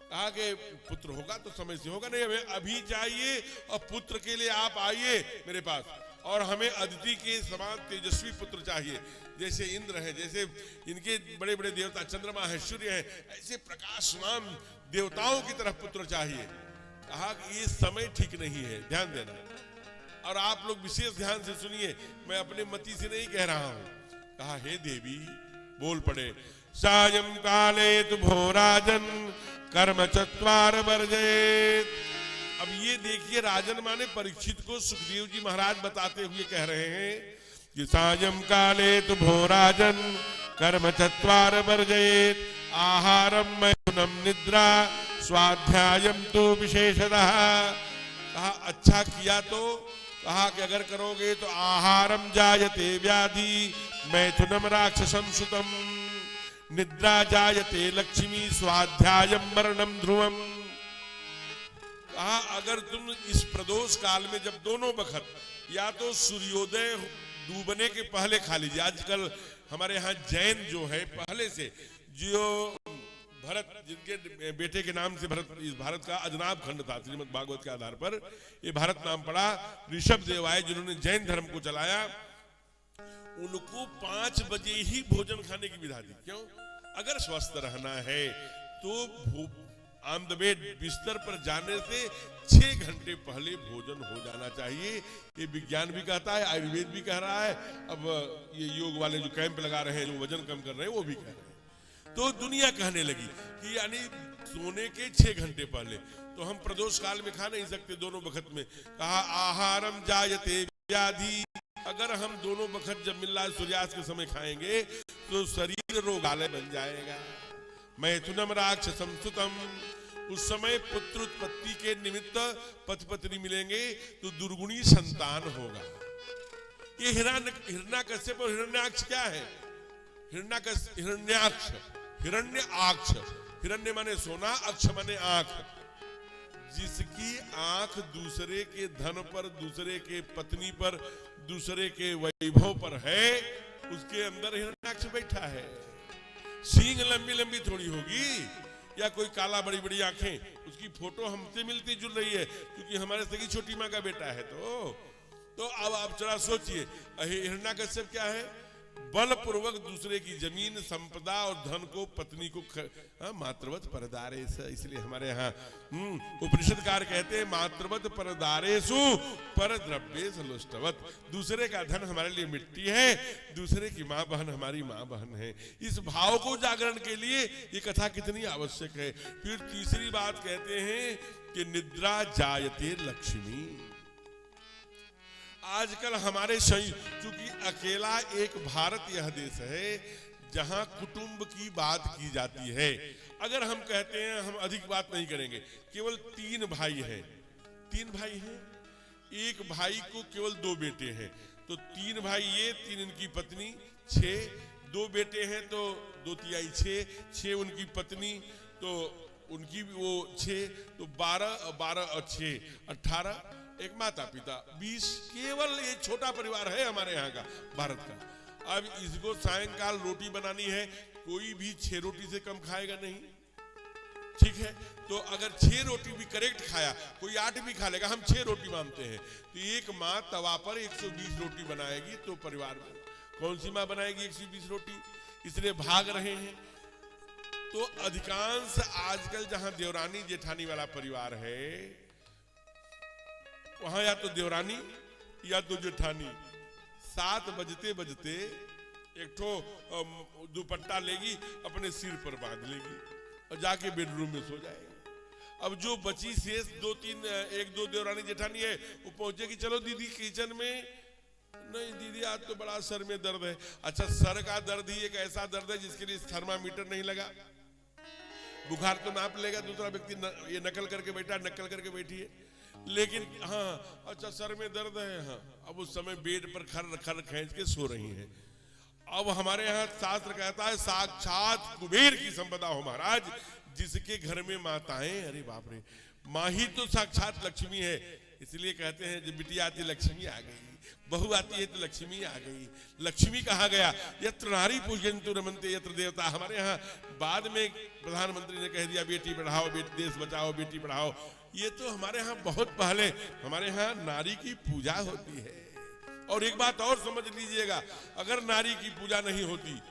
कहा कि पुत्र होगा तो समय से होगा, नहीं हमें अभी चाहिए, और पुत्र के लिए आप आइए मेरे पास, और हमें अदिति के समान तेजस्वी पुत्र चाहिए। जैसे इंद्र है, जैसे इनके बड़े बड़े देवता चंद्रमा है, सूर्य है, ऐसे प्रकाशमान देवताओं की तरफ पुत्र चाहिए। कहा कि ये समय ठीक नहीं है, ध्यान देना। और आप लोग विशेष ध्यान से सुनिए, मैं अपने मति से नहीं कह रहा हूं। कहा हे देवी, बोल पड़े, सायं काले तु भोराजन कर्म चत्वार वर्जेत। अब ये देखिए, राजन माने परीक्षित को सुखदेव जी महाराज बताते हुए कह रहे हैं कि सायं काले तु भोराजन कर्म चत्वार वर्जेत आहारम मैथुनम निद्रा स्वाध्यायम तो विशेषतः। कहा अच्छा किया तो? कहा कि अगर करोगे तो आहारम जायते व्याधि, मैथुनम राक्षसम सुतम, निद्रा जायते लक्ष्मी, स्वाध्यायम मरणम ध्रुवम। कहा अगर तुम इस प्रदोष काल में, जब दोनों वक्त, या तो सूर्योदय डूबने के पहले खा लीजिए। आजकल हमारे यहाँ जैन जो है पहले से जो भरत, जिनके बेटे के नाम से भरत, इस भारत का अजनाब खंड था श्रीमद् भागवत के आधार पर ये भारत नाम पड़ा। ऋषभ देव आए जिन्होंने जैन धर्म को चलाया, उनको 5 बजे ही भोजन खाने की विधा दी। क्यों? अगर स्वस्थ रहना है तो ऑन द बेड, बिस्तर पर जाने से 6 घंटे पहले भोजन हो जाना चाहिए। ये विज्ञान भी कहता है, आयुर्वेद भी कह रहा है, अब ये योग वाले जो कैंप लगा रहे हैं, जो वजन कम कर रहे हैं, वो भी कह रहे हैं। तो दुनिया कहने लगी कि यानी सोने के 6 घंटे पहले। तो हम प्रदोष काल में खा नहीं सकते दोनों वक्त में। कहा आहारम जायते व्याधि, अगर हम दोनों वक्त जब मिल रहा है सूर्यास्त के समय खाएंगे तो शरीर रोगालय बन जाएगा। मैथुनम राक्षसम सुतम, उस समय पुत्र उत्पत्ति के निमित्त पति पत्नी मिलेंगे तो दुर्गुणी संतान होगा। ये हिरण्यकश्यप और हिरण्याक्ष क्या है? हिरण्याक्ष, हिरण्याक्ष, हिरण्य माने सोना, अक्ष माने आंख। जिसकी आंख दूसरे के धन पर, दूसरे के पत्नी पर, दूसरे के वैभव पर है, उसके अंदर हिरण्याक्ष बैठा है। सींग लंबी लंबी थोड़ी होगी, या कोई काला बड़ी बड़ी आंखें, उसकी फोटो हमसे मिलती जुल रही है क्योंकि हमारे सगी छोटी माँ का बेटा है। तो अब आप जरा सोचिए, हिरण्याकश्यप क्या है? बलपूर्वक दूसरे की जमीन, संपदा और धन को, पत्नी को मातृवत परदारेस, इसलिए हमारे यहाँ उपनिषदकार कहते हैं मातृवत परदारेसु परद्रव्येषु लुष्टवत। दूसरे का धन हमारे लिए मिट्टी है, दूसरे की माँ बहन हमारी माँ बहन है। इस भाव को जागरण के लिए ये कथा कितनी आवश्यक है। फिर तीसरी बात कहते हैं कि निद्रा जायते लक्ष्मी। आजकल हमारे चूंकि अकेला एक भारत यह देश है जहां कुटुंब की बात की जाती है। अगर हम कहते हैं, हम अधिक बात नहीं करेंगे, केवल 3 भाई हैं, 3 भाई हैं, एक भाई को केवल 2 बेटे हैं, तो 3 भाई ये, 3 इनकी पत्नी, 6, 2 बेटे हैं तो 2 तिहाई 6 उनकी पत्नी, तो उनकी भी वो 6, तो 12 और 6 18, एक माता पिता 20। केवल एक छोटा परिवार है हमारे यहाँ का, भारत का। अब इसको सायंकाल रोटी बनानी है, कोई भी 6 रोटी से कम खाएगा नहीं, ठीक है? तो अगर 6 रोटी भी करेक्ट खाया, कोई 8 भी खा लेगा, हम 6 रोटी मानते हैं, तो एक माँ तवा पर 120 रोटी बनाएगी, तो परिवार में कौन सी माँ बनाएगी 120 रोटी? इसलिए भाग रहे हैं। तो अधिकांश आजकल जहां देवरानी जेठानी वाला परिवार है, वहां या तो देवरानी या तो जेठानी 7 बजते बजते एक ठो दुपट्टा लेगी, अपने सिर पर बांध लेगी और जाके बेडरूम में सो जाएगी। अब जो बची शेष 1-2 देवरानी जेठानी है, वो पहुंचेगी, चलो दीदी किचन में। नहीं दीदी, आज तो बड़ा सर में दर्द है। अच्छा, सर का दर्द ही एक ऐसा दर्द है जिसके लिए थर्मामीटर नहीं लगा। बुखार तो नाप लेगा दूसरा व्यक्ति, ये नकल करके बैठी है, लेकिन हाँ अच्छा सर में दर्द है, हाँ, अब उस समय बेड पर खर खींच के सो रही हैं। अब हमारे यहाँ शास्त्र कहता है साक्षात कुबेर की संपदा हो महाराज, जिसके घर में माताएं, अरे बाप रे, माँ ही तो साक्षात लक्ष्मी है। इसलिए कहते हैं जब बिटिया आती लक्ष्मी आ गई, बहू आती है तो लक्ष्मी आ गई। लक्ष्मी कहा गया, यत्र नारी पूजयन्तु रमन्ते यत्र देवता। हमारे यहाँ बाद में प्रधानमंत्री ने कह दिया बेटी पढ़ाओ, देश बचाओ, बेटी पढ़ाओ। ये तो हमारे यहाँ बहुत पहले, हमारे यहाँ नारी की पूजा होती है। और एक बात और समझ लीजिएगा, अगर नारी की पूजा नहीं होती,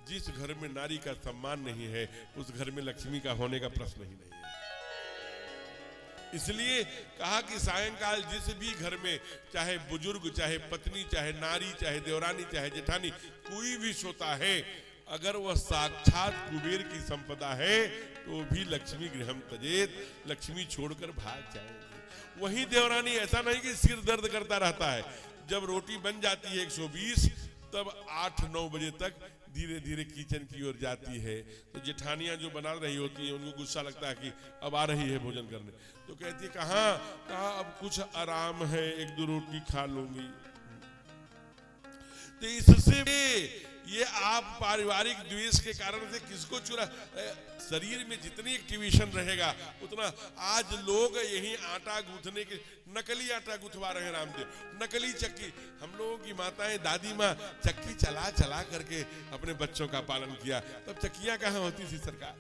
जिस घर में नारी का सम्मान नहीं है, उस घर में लक्ष्मी का होने का प्रश्न ही नहीं है। इसलिए कहा कि सायंकाल जिस भी घर में, चाहे बुजुर्ग, चाहे पत्नी, चाहे नारी, चाहे देवरानी, चाहे जेठानी, कोई भी सोता है, अगर वह साक्षात कुबेर की संपदा है तो भी लक्ष्मी गृहम तजेत, लक्ष्मी छोड़कर भाग जाएगी। वही देवरानी ऐसा नहीं कि सिर दर्द करता रहता है, जब रोटी बन जाती है 120, तब 8-9 बजे तक धीरे धीरे किचन की ओर जाती है। तो जेठानियां जो बना रही होती हैं, उनको गुस्सा लगता है कि अब आ रही है भोजन करने, तो कहती है कहा अब कुछ आराम है, 1-2 रोटी खा लूंगी। तो इससे ये आप पारिवारिक द्वेष के कारण से किसको चुरा, शरीर में जितनी एक्टिवेशन रहेगा उतना। आज लोग यही आटा गूंथने के, नकली आटा गुथवा रहे हैं रामदेव, नकली चक्की। हम लोगों की माताएं दादी माँ चक्की चला चला करके अपने बच्चों का पालन किया, तब चक्कियां कहाँ होती थी सरकार।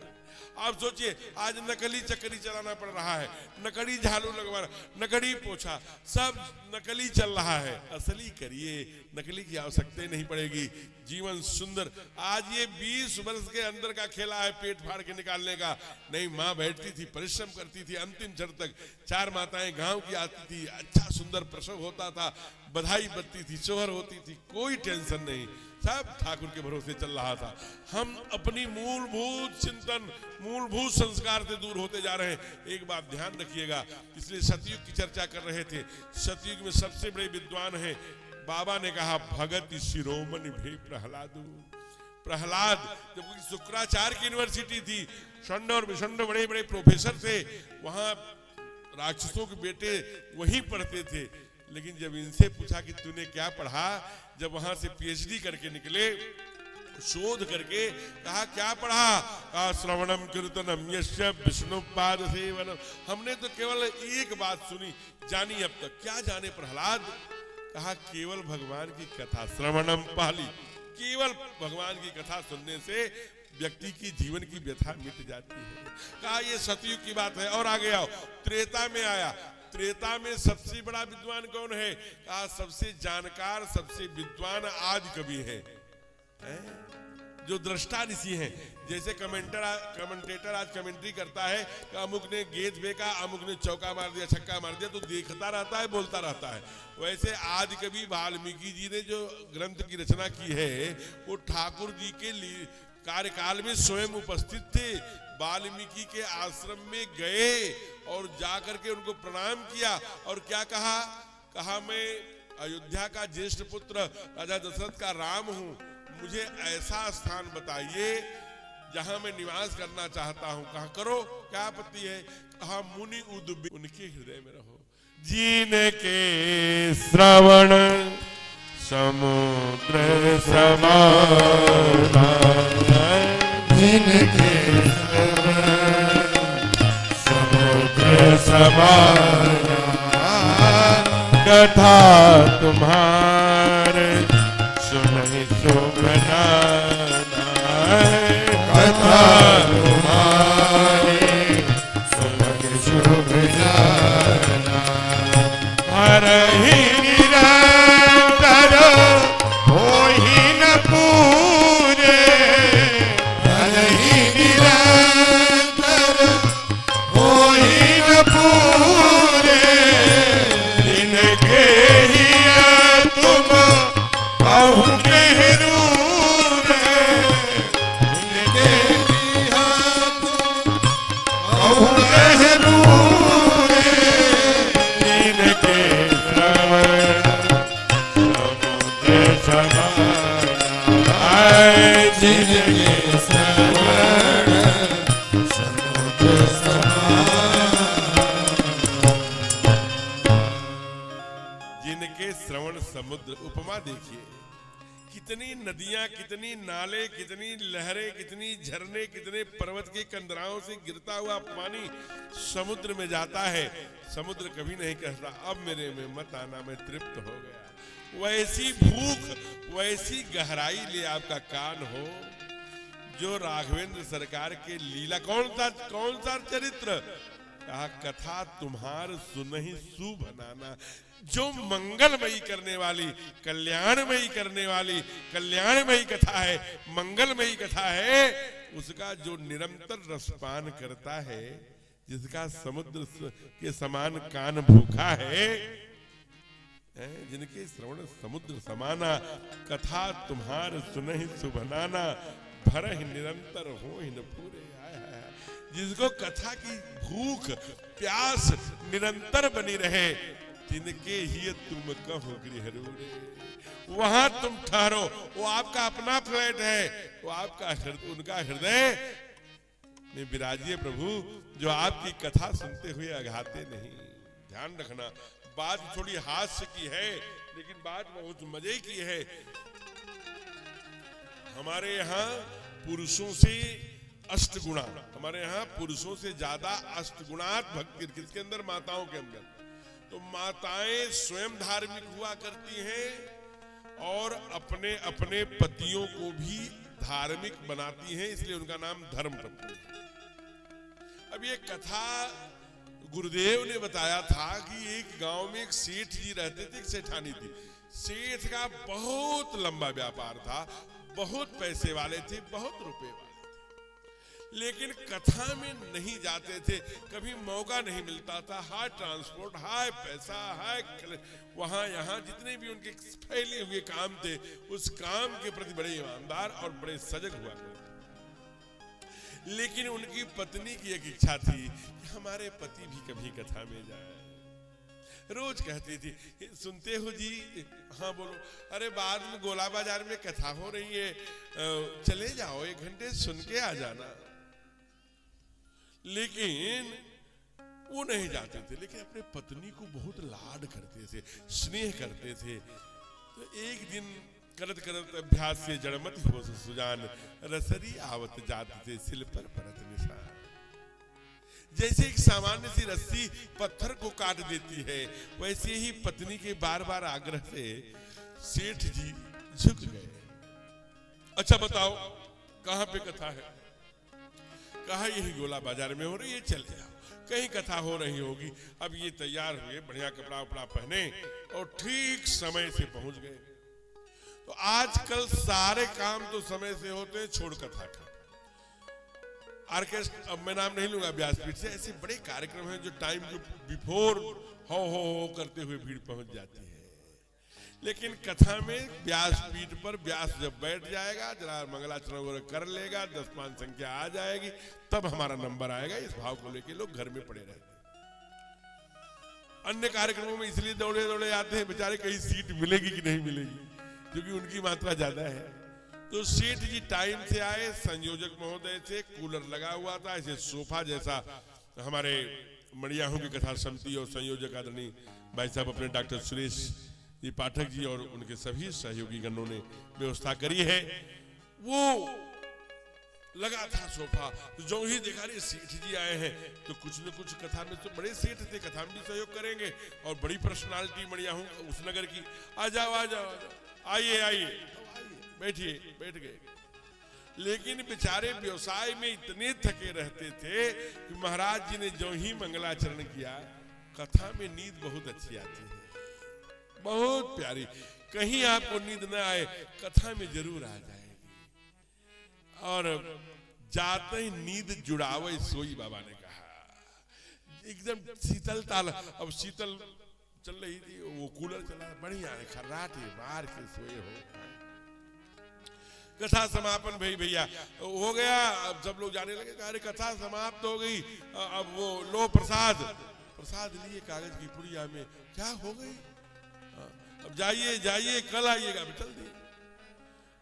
आप सोचिए आज नकली चक्की चलाना पड़ रहा है, नकली झाड़ू लगवाना, नकली पोछा, सब नकली चल रहा है। असली करिए, नकली की आवश्यकता नहीं पड़ेगी। जीवन सुंदर। आज ये 20 वर्ष के अंदर का खेला है पेट फाड़ के निकालने का। नहीं, माँ बैठती थी, परिश्रम करती थी, अंतिम क्षण तक 4 माताएं गांव की आती थी, अच्छा सुंदर प्रसव होता था, बधाई बजती थी, सोहर होती थी, कोई टेंशन नहीं, सब ठाकुर के भरोसे चल रहा था। हम अपनी मूलभूत चिंतन, मूलभूत संस्कार से दूर होते जा रहे हैं। एक बात ध्यान रखिएगा, इसलिए सतयुग की चर्चा कर रहे थे। सतयुग में सबसे बड़े विद्वान हैं, बाबा ने कहा भगत शिरोमणि भे प्रहलादु। प्रहलाद, जबकि शुक्राचार्य की यूनिवर्सिटी थी, षंड और विषंड बड़े बड़े प्रोफेसर थे, वहां राक्षसों के बेटे वहीं पढ़ते थे। लेकिन जब इनसे पूछा कि तूने क्या पढ़ा, जब वहां से पीएचडी करके निकले, शोध करके कहा क्या पढ़ा, कहा श्रवणम कीर्तनम यस्य विष्णुपाद सेवनम। हमने तो केवल एक बात सुनी जानी, अब तक क्या जाने प्रहलाद। कहा केवल भगवान की कथा, श्रवणम पाली, केवल भगवान की कथा सुनने से व्यक्ति की जीवन की व्यथा मिट जाती है। कहा ये सतयुग की बात है। और आगे आओ, त्रेता में आया। त्रेता में सबसे बड़ा विद्वान कौन है, कहा सबसे जानकार, सबसे विद्वान आदि कवि है, जो दृष्टा ऋषि हैं। जैसे कमेंटेटर आज कमेंट्री करता है कि अमुक ने गेंद फेंका, अमुक ने चौका मार दिया, छक्का मार दिया, तो देखता रहता है, बोलता रहता है। वैसे आदि कवि वाल्मीकि जी ने जो ग्रंथ की रचना की है, वो ठाकुर जी के कार्यकाल में स्वयं उपस्थित थे। वाल्मीकि के आश्रम में गए और जाकर के उनको प्रणाम किया और क्या कहा, कहा मैं अयोध्या का ज्येष्ठ पुत्र राजा दशरथ का राम हूं, मुझे ऐसा स्थान बताइए जहां मैं निवास करना चाहता हूं। कहा करो, क्या आपत्ति है। कहा मुनि उद्भिद उनके हृदय में रहो। जिनके श्रवण समुद्र समान, जिनके समुद्र समान, कथा तुम्हारे सुनहि सुमनाना, कथा तुम्हारी सुनहि सुमनाना। हरहि निरंतर होहि न पूरे, हरहि निरंतर होहि न पूरे, इनके ही तुम कहु समुद्र। उपमा देखिए, कितनी नदियां, कितनी नाले, कितनी लहरें, कितनी झरने, कितने पर्वत के कंदराओं से गिरता हुआ पानी समुद्र में जाता है। समुद्र कभी नहीं कहता अब मेरे में मत आना, मैं तृप्त हो गया। वैसी भूख, वैसी गहराई ले आपका कान हो जो राघवेंद्र सरकार के लीला। कौन सा चरित्र, कहा कथा तुम्हार सुनहि शुभ नाना। जो मंगलमयी करने वाली, कल्याणमयी करने वाली, कल्याणमयी कथा है, मंगलमयी कथा है, उसका जो निरंतर रसपान करता है, जिसका समुद्र के समान कान भूखा है, जिनके श्रवण समुद्र समाना, कथा तुम्हार सुनहि सुभनाना, भरहि निरंतर होहि न पूरे। जिसको कथा की भूख प्यास निरंतर बनी रहे, तिनके ही तुम कहो गृह रूरे। वहां तुम ठहरो, वो आपका अपना फ्लैट है, वो आपका उनका हृदय में विराजिए प्रभु, जो आपकी कथा सुनते हुए अघाते नहीं। ध्यान रखना, बात थोड़ी हास्य की है, लेकिन बात बहुत मजे की है। हमारे यहाँ पुरुषों से अष्टगुणा, हमारे यहाँ पुरुषों से ज्यादा अष्टगुणात भक्ति किसके अंदर? माताओं के अंदर। तो माताएं स्वयं धार्मिक हुआ करती हैं और अपने अपने पतियों को भी धार्मिक बनाती हैं, इसलिए उनका नाम धर्म पत्नी है। अब ये कथा गुरुदेव ने बताया था कि एक गांव में एक सेठ जी रहते थे, एक सेठानी थी। सेठ का बहुत लंबा व्यापार था, बहुत पैसे वाले थे, बहुत रुपए वाले थे, लेकिन कथा में नहीं जाते थे, कभी मौका नहीं मिलता था। हाई ट्रांसपोर्ट, हाई पैसा, हाई वहां यहाँ जितने भी उनके फैले हुए काम थे, उस काम के प्रति बड़े ईमानदार और बड़े सजग हुआ करते। लेकिन उनकी पत्नी की एक इच्छा थी कि हमारे पति भी कभी कथा में जाए। रोज कहती थी, सुनते हो जी? हाँ बोलो। अरे बाद में गोला बाजार में कथा हो रही है, चले जाओ, 1 घंटे सुन के आ जाना। लेकिन वो नहीं जाते थे, लेकिन अपने पत्नी को बहुत लाड करते थे, स्नेह करते थे। तो एक दिन करत करत अभ्यास से जड़मति हो सुजान, रसरी आवत जात थे सिल पर परत निशान। जैसे एक सामान्य सी रस्सी पत्थर को काट देती है, वैसे ही पत्नी के बार बार आग्रह से सेठ जी झुक गए। अच्छा बताओ कहां पे कथा है? कहा यही गोला बाजार में हो रही है, चले जाओ, कहीं कथा हो रही होगी। अब ये तैयार हुए, बढ़िया कपड़ा उपड़ा पहने और ठीक समय से पहुंच गए। तो आजकल सारे काम तो समय से होते हैं, छोड़ कथा का। ऑर्केस्ट्रा, अब मैं नाम नहीं लूंगा, व्यासपीठ से ऐसे बड़े कार्यक्रम हैं जो टाइम के बिफोर हो करते हुए भीड़ पहुंच जाती है। लेकिन कथा में व्यासपीठ पर व्यास जब बैठ जाएगा, जरा मंगलाचरण वगैरह कर लेगा, 10-5 संख्या आ जाएगी, तब हमारा नंबर आएगा। इस भाव को लेके लोग घर में पड़े रहते हैं। अन्य कार्यक्रमों में इसलिए दौड़े दौड़े आते हैं बेचारे, कहीं सीट मिलेगी कि नहीं मिलेगी, क्योंकि उनकी मात्रा ज्यादा है। तो सेठ जी टाइम से आए, संयोजक महोदय थे, कूलर लगा हुआ था, ऐसे सोफा जैसा। हमारे मड़ियाहों की कथा समिति और संयोजक आदरणीय भाई साहब अपने डॉक्टर सुरेश जी पाठक जी और उनके सभी सहयोगी गणों ने व्यवस्था करी है। वो लगा था सोफा, तो जो ही देखा रहे सेठ जी आए हैं, तो कुछ न कुछ कथा में, तो बड़े सेठ थे, कथा में भी सहयोग करेंगे और बड़ी पर्सनालिटी मड़ियाहों उस नगर की। आ जाओ आ जाओ, आइए आइए, बैठिए, बैठ गए। लेकिन बेचारे व्यवसाय में इतने थके रहते थे कि महाराज जी ने जो ही मंगलाचरण किया, कथा में नींद बहुत अच्छी आती है, बहुत प्यारी। कहीं आपको नींद न आए, कथा में जरूर आ जाएगी। और जाते ही नींद जुड़ावे सोई, बाबा ने कहा। एकदम शीतलता। अब शीतल चल रही थी, वो कूलर चला, बढ़िया है, खर्राटे मार के सोए हो। कथा समापन भैया हो गया, अब सब लोग जाने लगे। अरे कथा समाप्त हो गई, अब वो लो प्रसाद। प्रसाद लिए कागज की पुड़िया में, क्या हो गई? अब जाइए जाइए, कल आइएगा। चल दिए।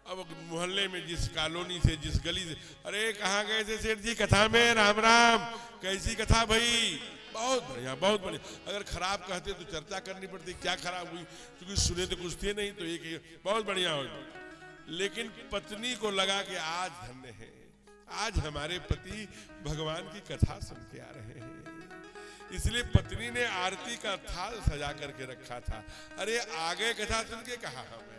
अब मोहल्ले में जिस कॉलोनी से, जिस गली से, अरे कहाँ गए थे सेठ जी? कथा में। राम राम, कैसी कथा भाई? बहुत बढ़िया, बहुत बढ़िया। अगर खराब कहते तो चर्चा करनी पड़ती, क्या खराब हुई, क्योंकि सुने तो कुछ थे नहीं, तो एक बहुत बढ़िया हो। लेकिन पत्नी को लगा कि आज धन्य है, आज हमारे पति भगवान की कथा सुन के आ रहे हैं। इसलिए पत्नी ने आरती का थाल सजा करके रखा था। अरे आगे कथा सुन के कहा हमें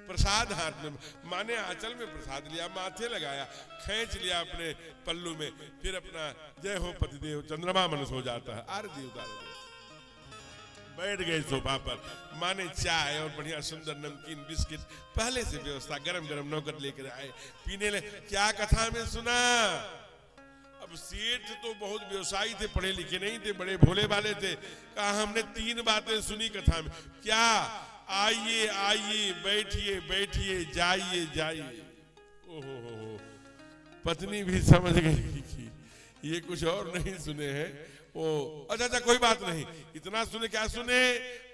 प्रसाद हाथ में, माने आंचल में प्रसाद लिया, माथे लगाया, खींच लिया अपने पल्लू में, फिर अपना जय हो पतिदेव चंद्रमा मनस हो जाता है, आरती उतार दिया। बैठ गए सोफा पर, माने चाय और बढ़िया सुंदर नमकीन बिस्किट पहले से व्यवस्था, गरम गरम नौकर लेकर आए, पीने ले। क्या कथा में सुना? अब सेठ तो बहुत व्यवसायी थे, पढ़े लिखे नहीं थे, बड़े भोले वाले थे। कहा हमने 3 बातें सुनी कथा में। क्या? आइए आइए, बैठिए बैठिए, जाइए जाइए। ओहो, पत्नी भी समझ गई कि ये कुछ और नहीं सुने हैं। ओ अच्छा, कोई बात नहीं, इतना सुने। क्या सुने?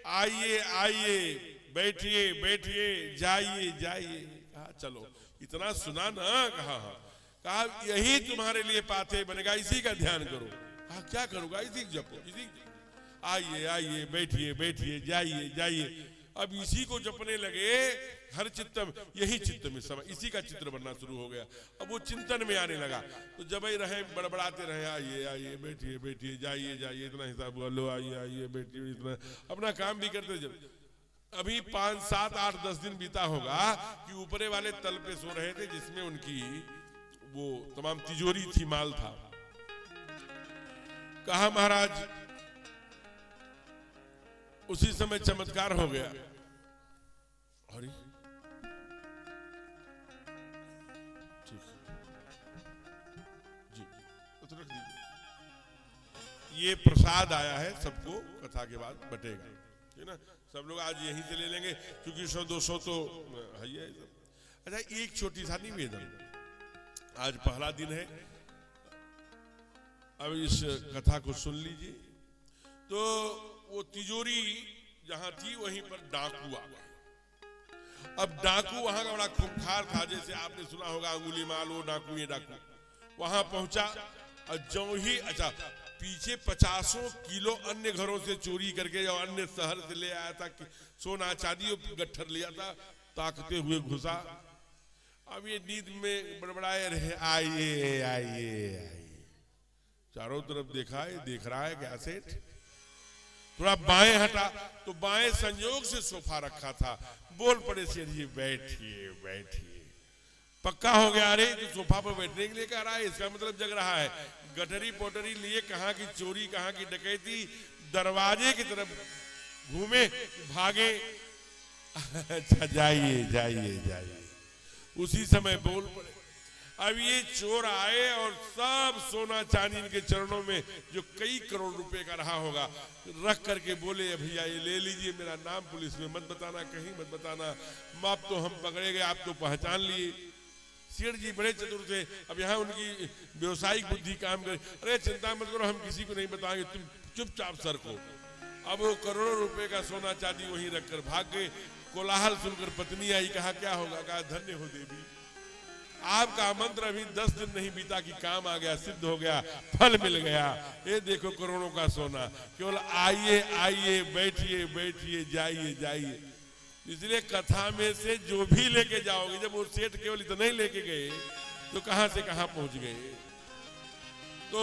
आइए आइए, बैठिए बैठिए, जाइए जाइए। कहा चलो, इतना सुना ना। कहा यही तुम्हारे लिए पाथे बनेगा, इसी का ध्यान करो। कहा क्या करूंगा? इसी जपो, इसी। आइए आइए, बैठिए बैठिए, जाइए जाइए। अब इसी को जपने लगे हर चित्तम, यही चित्त में समय, इसी का चित्र बनना शुरू हो गया। अब वो चिंतन में आने लगा, तो जब ही रहे बड़बड़ाते रहे, आइए आइए बैठिए बैठिए, जाइए जाइए, इतना हिसाब हुआ, लो आइए आइए बैठिए, इतना अपना काम भी करते। जब अभी 5, 7, 8, 10 दिन बीता होगा कि ऊपरे वाले तल पे सो रहे थे, जिसमें उनकी वो तमाम तिजोरी थी, माल था। कहा महाराज, उसी समय चमत्कार हो गया। अरे ठीक जी, तो रख दीजिए, ये प्रसाद आया है, सबको कथा के बाद बटेगा, ठीक ना। सब लोग आज यहीं से ले लेंगे, क्योंकि 100-200 तो है ही है। अच्छा, एक छोटी सा निवेदन, आज पहला दिन है, अब इस कथा को सुन लीजिए। तो वो तिजोरी जहां थी वहीं पर डाकू आ गए। अब डाकू वहां का बड़ा खूंखार था, जैसे आपने सुना होगा अंगुली माल, वो डाकू ये डाकू। वहां पहुंचा और जो ही, अच्छा, पीछे 50 किलो अन्य घरों से चोरी करके और अन्य शहर से ले आया था, सोना चांदी गट्ठर लिया था, ताकते हुए घुसा। अब ये नींद में बड़बड़ाए रहे, आइए आइए आइए, चारों तरफ देखा है, देख रहा है क्या सेठ। थोड़ा बाएं हटा तो बाएं संयोग से सोफा रखा था, बोल पड़े सेठ जी, बैठिए बैठिए। पक्का हो गया, अरे तो सोफा पर बैठने के लिए कह रहा है, इसका मतलब जग रहा है। गठरी पोटरी लिए कहाँ की चोरी कहाँ की डकैती, दरवाजे की तरफ घूमे भागे। अच्छा जाइए जाइए जाइए, उसी समय बोल पड़े। अब ये चोर आए और सब सोना चांदी इनके चरणों में, जो कई करोड़ रुपए का रहा होगा, रख करके बोले, भैया ये ले लीजिए, मेरा नाम पुलिस में मत बताना, कहीं मत बताना, आप तो हम पकड़े गए, आप तो पहचान लिए। सेठ जी बड़े चतुर थे, अब यहाँ उनकी व्यवसायिक बुद्धि काम करे, अरे चिंता मत करो, हम किसी को नहीं बताएंगे, तुम चुपचाप सर को। अब वो करोड़ों रुपए का सोना चांदी वहीं रखकर भाग गए। कोलाहल सुनकर पत्नी आई, कहा क्या होगा? कहा धन्य हो देवी, आपका मंत्र अभी 10 दिन नहीं बीता कि काम आ गया, सिद्ध हो गया, फल मिल गया। ये देखो करोड़ों का सोना, केवल आइए आइए, बैठिए बैठिए, जाइए जाइए। इसलिए कथा में से जो भी लेके जाओगे, जब वो सेठ केवल इतना ही लेके गए तो कहां से कहां पहुंच गए। तो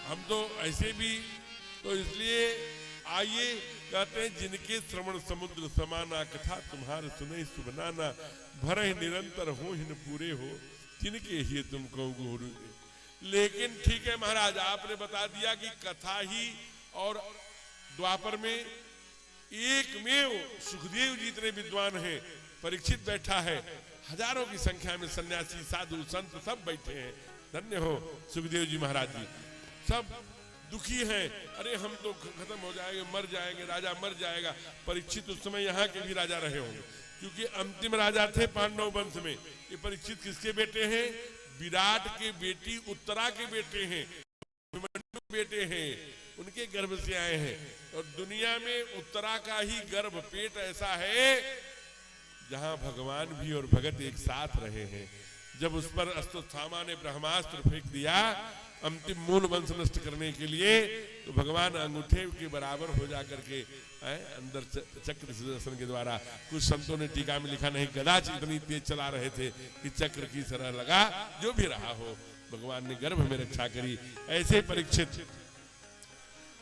हम तो ऐसे भी, तो इसलिए आइए, कहते हैं जिनके श्रवण समुद्र समाना, कथा तुम्हारे सुने सुबनाना, भरे निरंतर हो हिन पूरे हो, जिनके ही तुम कहो गुरु। लेकिन ठीक है महाराज, आपने बता दिया कि कथा ही, और द्वापर में एक में सुखदेव जी इतने विद्वान हैं, परीक्षित बैठा है, हजारों की संख्या में सन्यासी साधु संत सब बैठे हैं। धन्य हो सुखदेव जी महाराज जी, सब दुखी हैं, अरे हम तो खत्म हो जाएंगे, मर जाएंगे, राजा मर जाएगा। परीक्षित उस समय यहाँ के भी राजा रहे होंगे, क्योंकि अंतिम राजा थे पांडव वंश में। ये परीक्षित किसके बेटे हैं? विराट के बेटी उत्तरा के बेटे हैं, बेटे हैं, उनके गर्भ से आए हैं। और दुनिया में उत्तरा का ही गर्भ पेट ऐसा है जहां भगवान भी और भगत एक साथ रहे हैं। जब उस पर अश्वत्थामा ने ब्रह्मास्त्र फेंक दिया अंतिम मूल वंश नष्ट करने के लिए, तो भगवान अंगूठे के बराबर हो जाकर के अंदर चक्र सुदर्शन के द्वारा, कुछ संतों ने टीका में लिखा नहीं, गदा इतनी तेज चला रहे थे कि चक्र की तरह लगा। जो भी रहा हो, भगवान ने गर्भ में रक्षा करी। ऐसे परीक्षित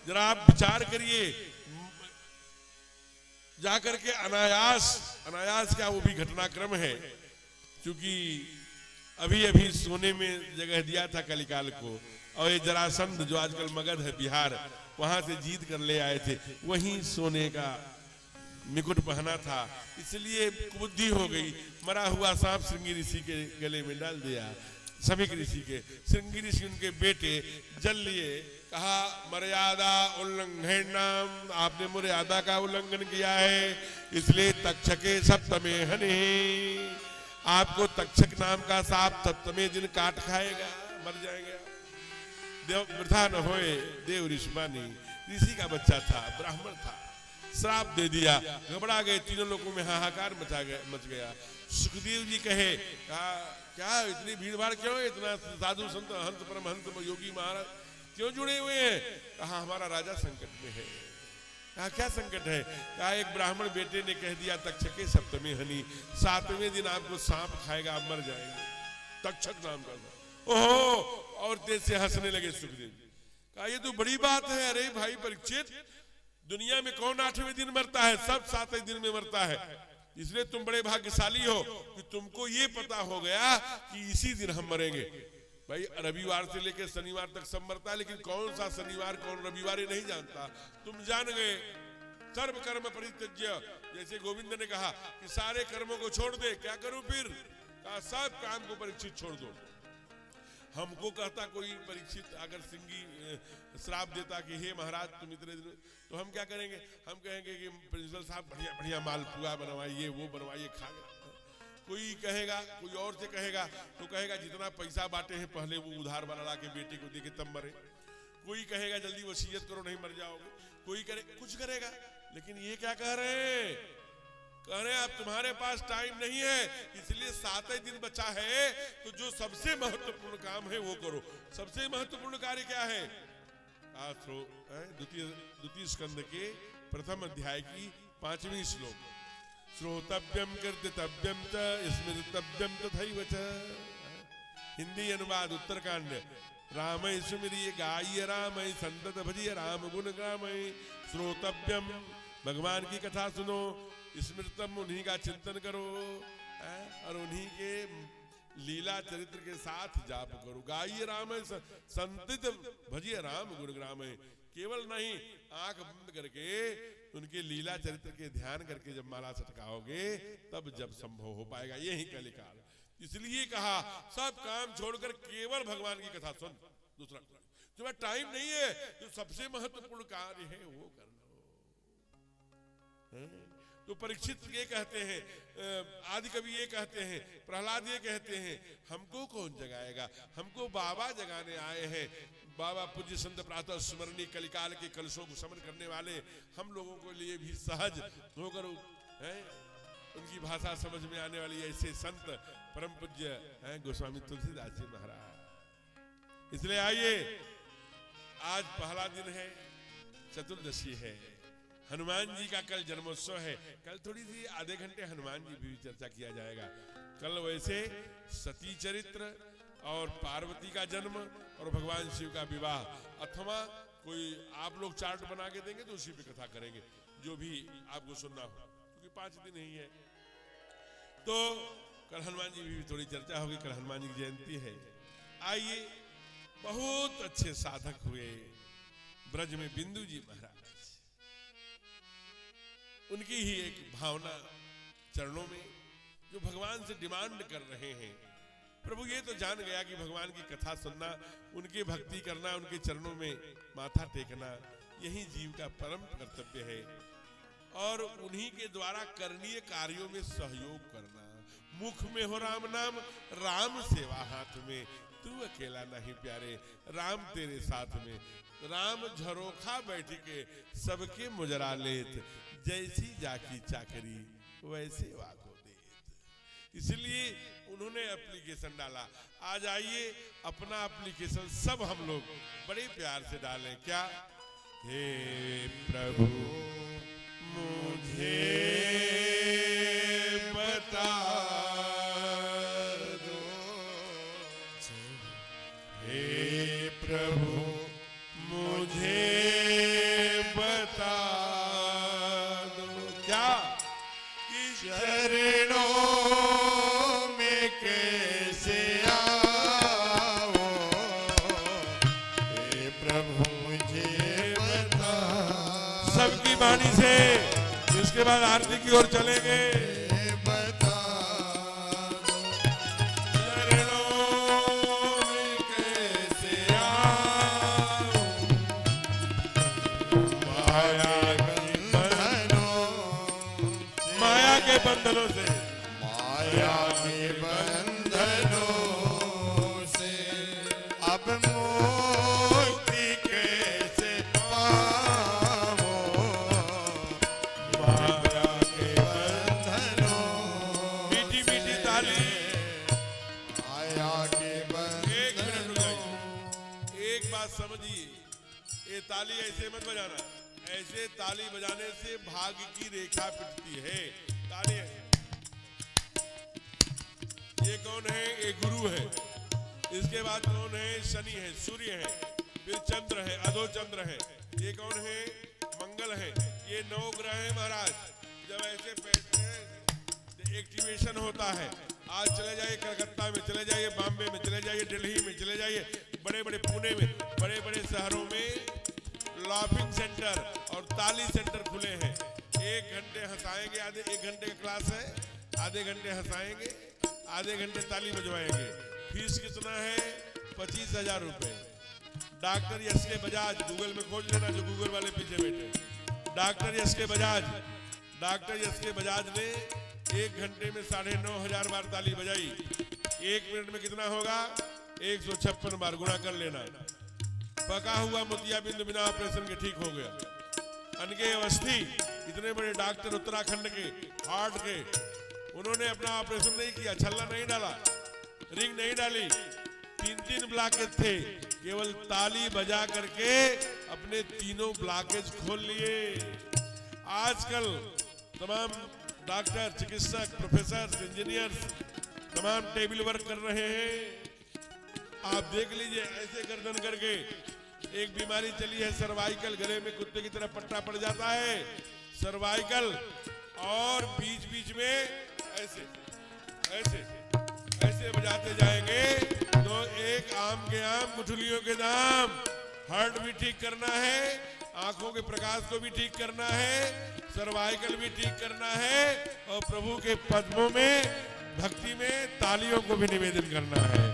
जरा आप विचार करिए, जाकर के अनायास क्या वो भी घटनाक्रम है, क्योंकि अभी अभी सोने में जगह दिया था कलिकाल को, और ये जरासंध जो आजकल मगध है बिहार, वहां से जीत कर ले आए थे, वहीं सोने का मुकुट पहना था। इसलिए बुद्धि हो गई, मरा हुआ सांप श्रृंगी ऋषि के गले में डाल दिया। सभी ऋषि के, श्रृंगी ऋषि उनके बेटे जल लिए, कहा मर्यादा उल्लंघन, आपने मर्यादा का उल्लंघन किया है, इसलिए तक्षके सप्तमे हने, आपको तक्षक नाम का सांप सप्तमे दिन काट खाएगा, मर जाएगा। देव वृथा न होए देव ऋषिमानी, ऋषि का बच्चा था, ब्राह्मण था, श्राप दे दिया, घबरा गए, तीनों लोगों में हाहाकार मच गया। सुखदेव जी कहे, क्या इतनी भीड़ भाड़ क्यों, इतना साधु संत हंस परमहंस योगी महाराज क्यों जुड़े हुए हैं? कहा हमारा राजा संकट में है, कहा क्या संकट है? कहा एक ब्राह्मण बेटे ने कह दिया तक्षके सप्तमी हनी, 7वें दिन आपको सांप खाएगा, आप मर जाएंगे। तक्षक नाम का था। ओहो, और तेज से हंसने लगे सुखदेव। कहा ये तो बड़ी बात है। अरे भाई परीक्षित, दुनिया में कौन 8वें दिन मरता है? सब 7वें दिन में मरता है। इसलिए तुम बड़े भाग्यशाली हो कि तुमको ये पता हो गया कि इसी दिन हम मरेंगे। भाई रविवार से लेकर शनिवार तक सब मरता है, लेकिन कौन सा शनिवार कौन रविवार नहीं जानता। तुम जान गए। सर्व कर्म परित्यज्य, जैसे गोविंद ने कहा कि सारे कर्मों को छोड़ दे। क्या करूं फिर? कहा सब काम को परीक्षित छोड़ दो। हमको कहता कोई परीक्षित अगर सिंगी श्राप देता कि हे महाराज तुम इतने दिन, तो हम क्या करेंगे? हम कहेंगे कि प्रिंसिपल साहब बढ़िया बढ़िया मालपुआ बनवाइए, वो बनवाइए, खा गए। कोई कहेगा, कोई और से कहेगा तो कहेगा जितना पैसा बांटे हैं पहले वो उधार वाला के बेटे को देके तब मरे। कोई कहेगा जल्दी वसीयत करो नहीं मर जाओगे। कोई करे कुछ करेगा। लेकिन ये क्या कह रहे हैं? कह रहे हैं अब तुम्हारे पास टाइम नहीं है, इसलिए 7वें दिन बचा है तो जो सबसे महत्वपूर्ण काम है वो करो। सबसे महत्वपूर्ण कार्य क्या है? द्वितीय स्कंद के प्रथम अध्याय की 5वीं श्लोक, श्रोतव्यम कीर्तितव्यम च स्मृतव्यम तथैव च। हिंदी अनुवाद उत्तरकांड। रामय सुमिरिय गाय रामय संतत भजिय राम गुण गामय। श्रोतव्यम, भगवान की कथा सुनो। स्मृतम, उन्हीं का चिंतन करो और उन्हीं के लीला चरित्र के साथ जाप करो। गाय रामय संतत भजिय राम गुण गामय। केवल नहीं, आंख बंद करके उनके लीला चरित्र के ध्यान करके जब माला सटकाओगे तब जब संभव हो पाएगा। यही कलिकाल। इसलिए कहा सब काम छोड़कर केवल भगवान की कथा सुन। दूसरा तुम्हें टाइम नहीं है, जो सबसे महत्वपूर्ण कार्य है वो कर लो। तो परीक्षित ये कहते हैं, आदि कवि ये कहते हैं, प्रहलाद ये कहते हैं, हमको कौन जगाएगा? हमको बाबा जगाने आए हैं। बाबा पूज्य संत प्रातः स्मरणीय कलिकाल के कलशों को समन करने वाले हम लोगों के लिए भी सहज होकर उनकी भाषा समझ में आने वाली ऐसे संत परम पूज्य गोस्वामी तुलसीदास जी महाराज। इसलिए आइए, आज पहला दिन है, चतुर्दशी है, हनुमान जी का कल जन्मोत्सव है। कल थोड़ी सी आधे घंटे हनुमान जी भी चर्चा किया जाएगा। कल वैसे सती चरित्र और पार्वती का जन्म और भगवान शिव का विवाह, अथवा कोई आप लोग चार्ट बना के देंगे तो उसी पे कथा करेंगे, जो भी आपको सुनना हो, क्योंकि 5 दिन ही है। तो कल हनुमान जी भी थोड़ी चर्चा होगी। कल हनुमान जी की जयंती है। आइए, बहुत अच्छे साधक हुए ब्रज में बिंदु जी महाराज। उनकी ही एक भावना चरणों में, जो भगवान से डिमांड कर रहे हैं। प्रभु ये तो जान गया कि भगवान की कथा सुनना, उनकी भक्ति करना, उनके चरणों में माथा टेकना यही जीव का परम कर्तव्य है। और उन्हीं के द्वारा करणीय कार्यों में सहयोग करना। मुख में हो राम नाम, राम सेवा हाथ में, तू अकेला नहीं प्यारे, राम तेरे साथ में। राम झरोखा बैठ के सबके मुजरा लेत, जैसी जाकी चाकरी वैसे वाको देत। इसलिए उन्होंने एप्लीकेशन डाला। आज आइए अपना एप्लीकेशन सब हम लोग बड़े प्यार से डालें। क्या? हे प्रभु मुझे बता दो, हे प्रभु मुझे बता दो। क्या? कि चरणों में कैसे आओ, हे प्रभु मुझे बता। सबकी वाणी से इसके बाद आरती की ओर चलेंगे। बंधनों से, माया के बंधनों से अब मुक्ति कैसे पावो, माया के बंधनों। मीठी मीठी ताली, माया के बंधनों। एक बात समझिए, ये ताली ऐसे मत बजाना, ऐसे ताली बजाने से भाग्य की रेखा पिटती है। ताली ये कौन है? ये गुरु है। इसके बाद कौन है? शनि है, सूर्य है, फिर चंद्र है, अधो चंद्र है। ये कौन है? मंगल है। ये 9 ग्रह है महाराज। जब ऐसे बैठते हैं एक्टिवेशन होता है। आज चले जाइए कलकत्ता में, चले जाइए बॉम्बे में, चले जाइए दिल्ली में, चले जाइए बड़े बड़े पुणे में, बड़े बड़े शहरों में लाफिंग सेंटर और ताली सेंटर खुले हैं। 1 घंटे हंसाएंगे, आधे 1 घंटे का क्लास है, आधे घंटे हंसाएंगे, आधे घंटे ताली बजवाएंगे। फीस कितना है? 25,000 रुपए। डॉक्टर एस के बजाज, गूगल में खोज लेना जो गूगल वाले पीछे बैठे। डॉक्टर एस के बजाज ने 1 घंटे में 9,500 बार ताली बजाई। 1 मिनट में कितना होगा? 156 बार। गुणा कर लेना। पका हुआ मोतियाबिंद बिना ऑपरेशन के ठीक हो गया। अनके अवस्थी, इतने बड़े डॉक्टर उत्तराखंड के, हार्ट के, उन्होंने अपना ऑपरेशन नहीं किया, छल्ला नहीं डाला, रिंग नहीं डाली। 3 ब्लॉकेज थे, केवल ताली बजा करके अपने 3 ब्लॉकेज खोल लिए। आजकल तमाम डॉक्टर, चिकित्सक, प्रोफेसर, इंजीनियर्स तमाम टेबल वर्क कर रहे हैं। आप देख लीजिए ऐसे गर्दन करके एक बीमारी चली है सर्वाइकल, गले में कुत्ते की तरह पट्टा पड़ जाता है सर्वाइकल, और बीच बीच में ऐसे ऐसे ऐसे बजाते जाएंगे तो एक आम के आम, गुठलियों के दाम। हार्ट भी ठीक करना है, आंखों के प्रकाश को भी ठीक करना है, सर्वाइकल भी ठीक करना है, और प्रभु के पद्मों में भक्ति में तालियों को भी निवेदन करना है।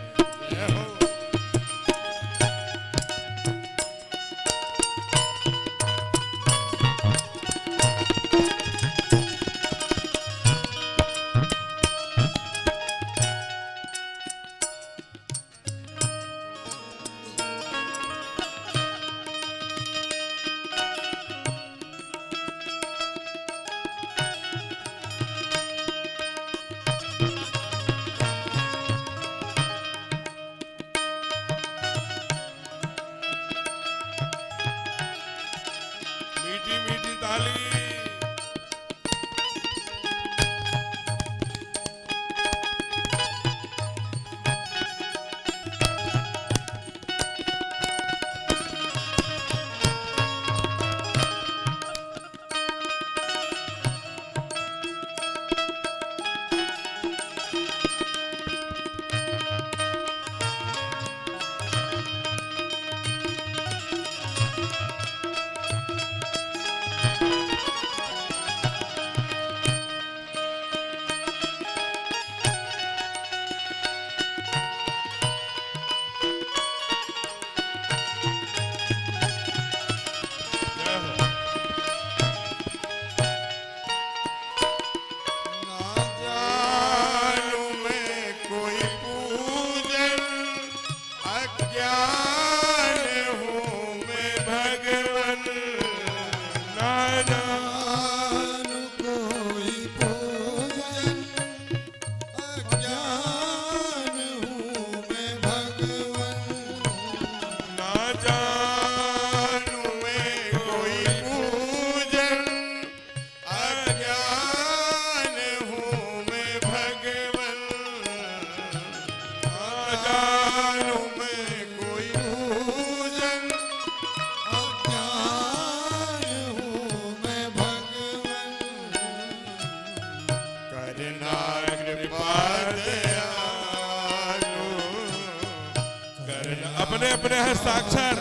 अपने अपने हस्ताक्षर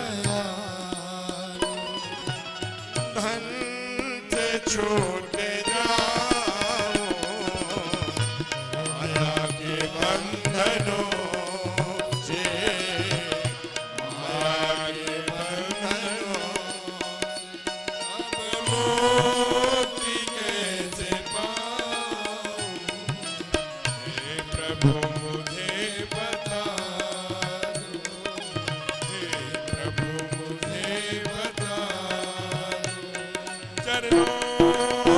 धन से छोटे जाओ माया के बंधनों से, माया के बंधनों अब मुक्ति कैसे पाऊं, हे प्रभु मुझे बता। चरणों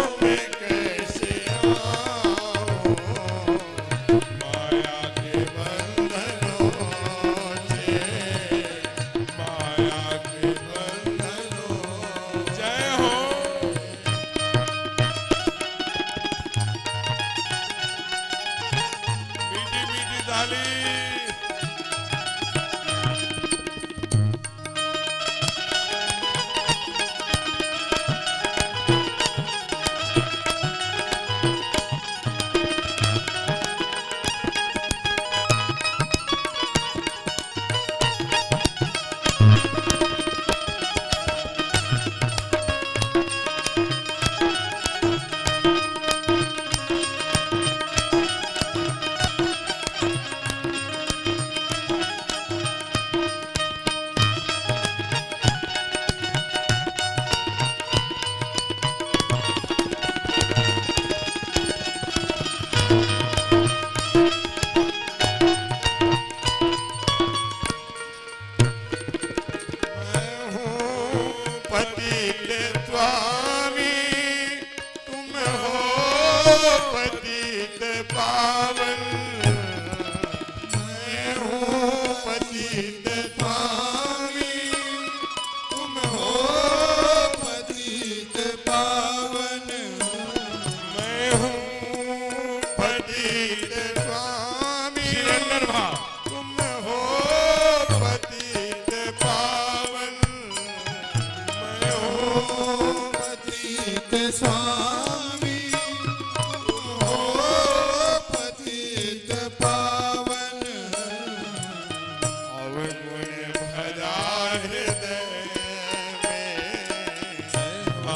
अवगुण भरा हृदय में,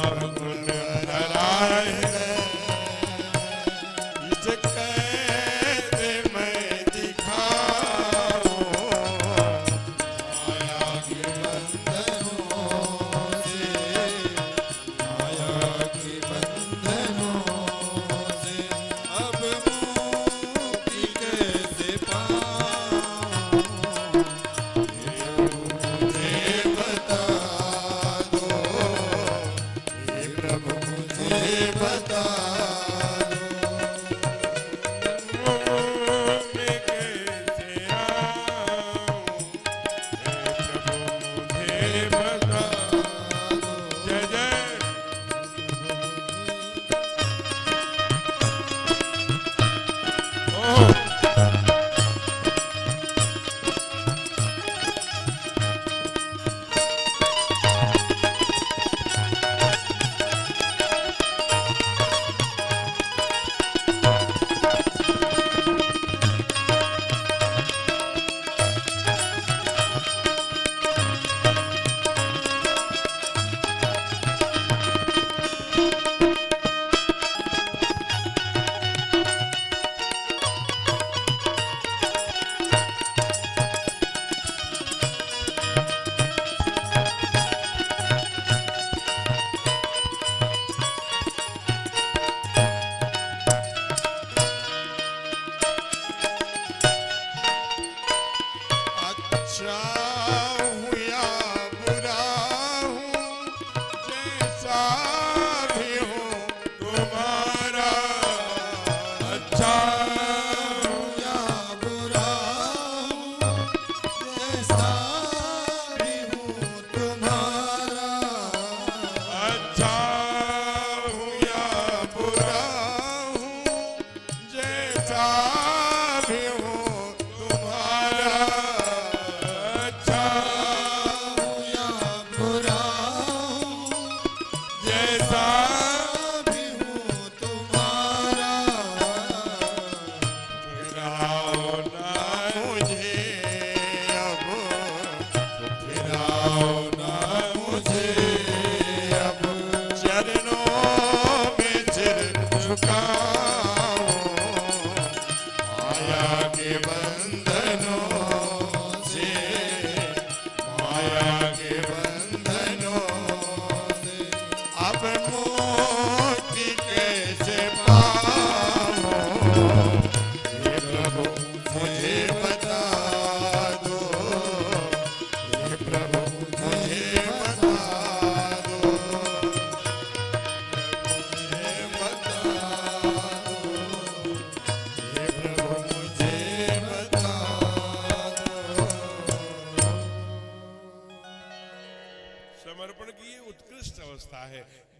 अवगुण भरा हृदय कैसे मैं दिखाऊं, माया के बंधनों से, माया के बंधनों से अब मुक्ति कैसे पाऊं, मुझे बता दो, हे प्रभु मुझे बता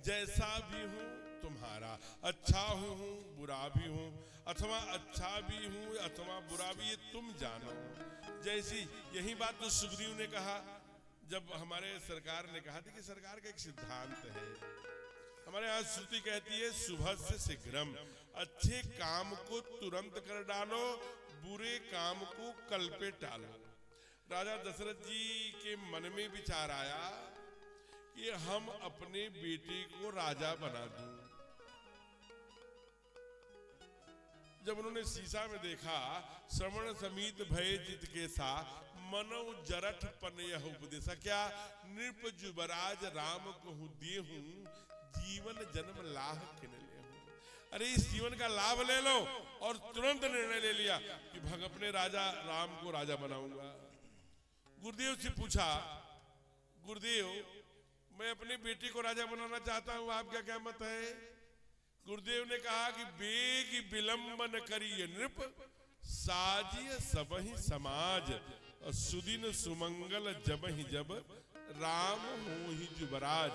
जैसा भी हूँ तुम्हारा, अच्छा हूँ बुरा भी हूँ, अथवा अच्छा भी हूँ अथवा बुरा भी, ये तुम जानो। जैसी यही बात तो सुग्रीव ने कहा जब हमारे सरकार ने कहा थी कि सरकार का एक सिद्धांत है, हमारे यहाँ श्रुति कहती है शुभस्य शीघ्रम, अच्छे काम को तुरंत कर डालो, बुरे काम को कल पे टालो। राजा दशरथ जी के मन में विचार आया कि हम अपने बेटे को राजा बना दूं। जब उन्होंने शीशा में देखा, श्रवण समीत भय जित के सा, मनौ जरठ पनयह उपदेशा, क्या नृप जुबराज राम कहूं देहूं, जीवन जन्म लाह किन लेहूं। अरे इस जीवन का लाभ ले लो, और तुरंत निर्णय ले लिया कि भग अपने राजा राम को राजा बनाऊंगा। गुरुदेव से पूछा, गुरुदेव मैं अपने बेटे को राजा बनाना चाहता हूं, आपका क्या मत है? गुरुदेव ने कहा कि बेग विलंबन करिए नृप, साजिय सबहि समाज, सुदिन सुमंगल जबहि जब, राम होहि जुबराज।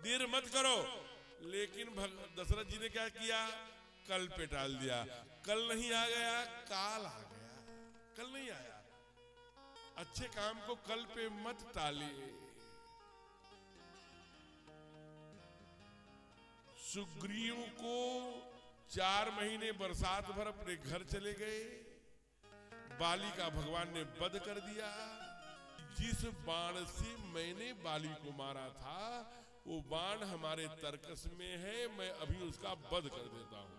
देर मत करो। लेकिन दशरथ जी ने क्या किया? कल पे टाल दिया। कल नहीं आ गया, काल आ गया। कल नहीं आया। अच्छे काम को कल पे मत टालिए। सुग्रीव को 4 महीने बरसात भर अपने घर चले गए। बाली का भगवान ने वध कर दिया। जिस बाण से मैंने बाली को मारा था वो बाण हमारे तर्कस में है, मैं अभी उसका वध कर देता हूं।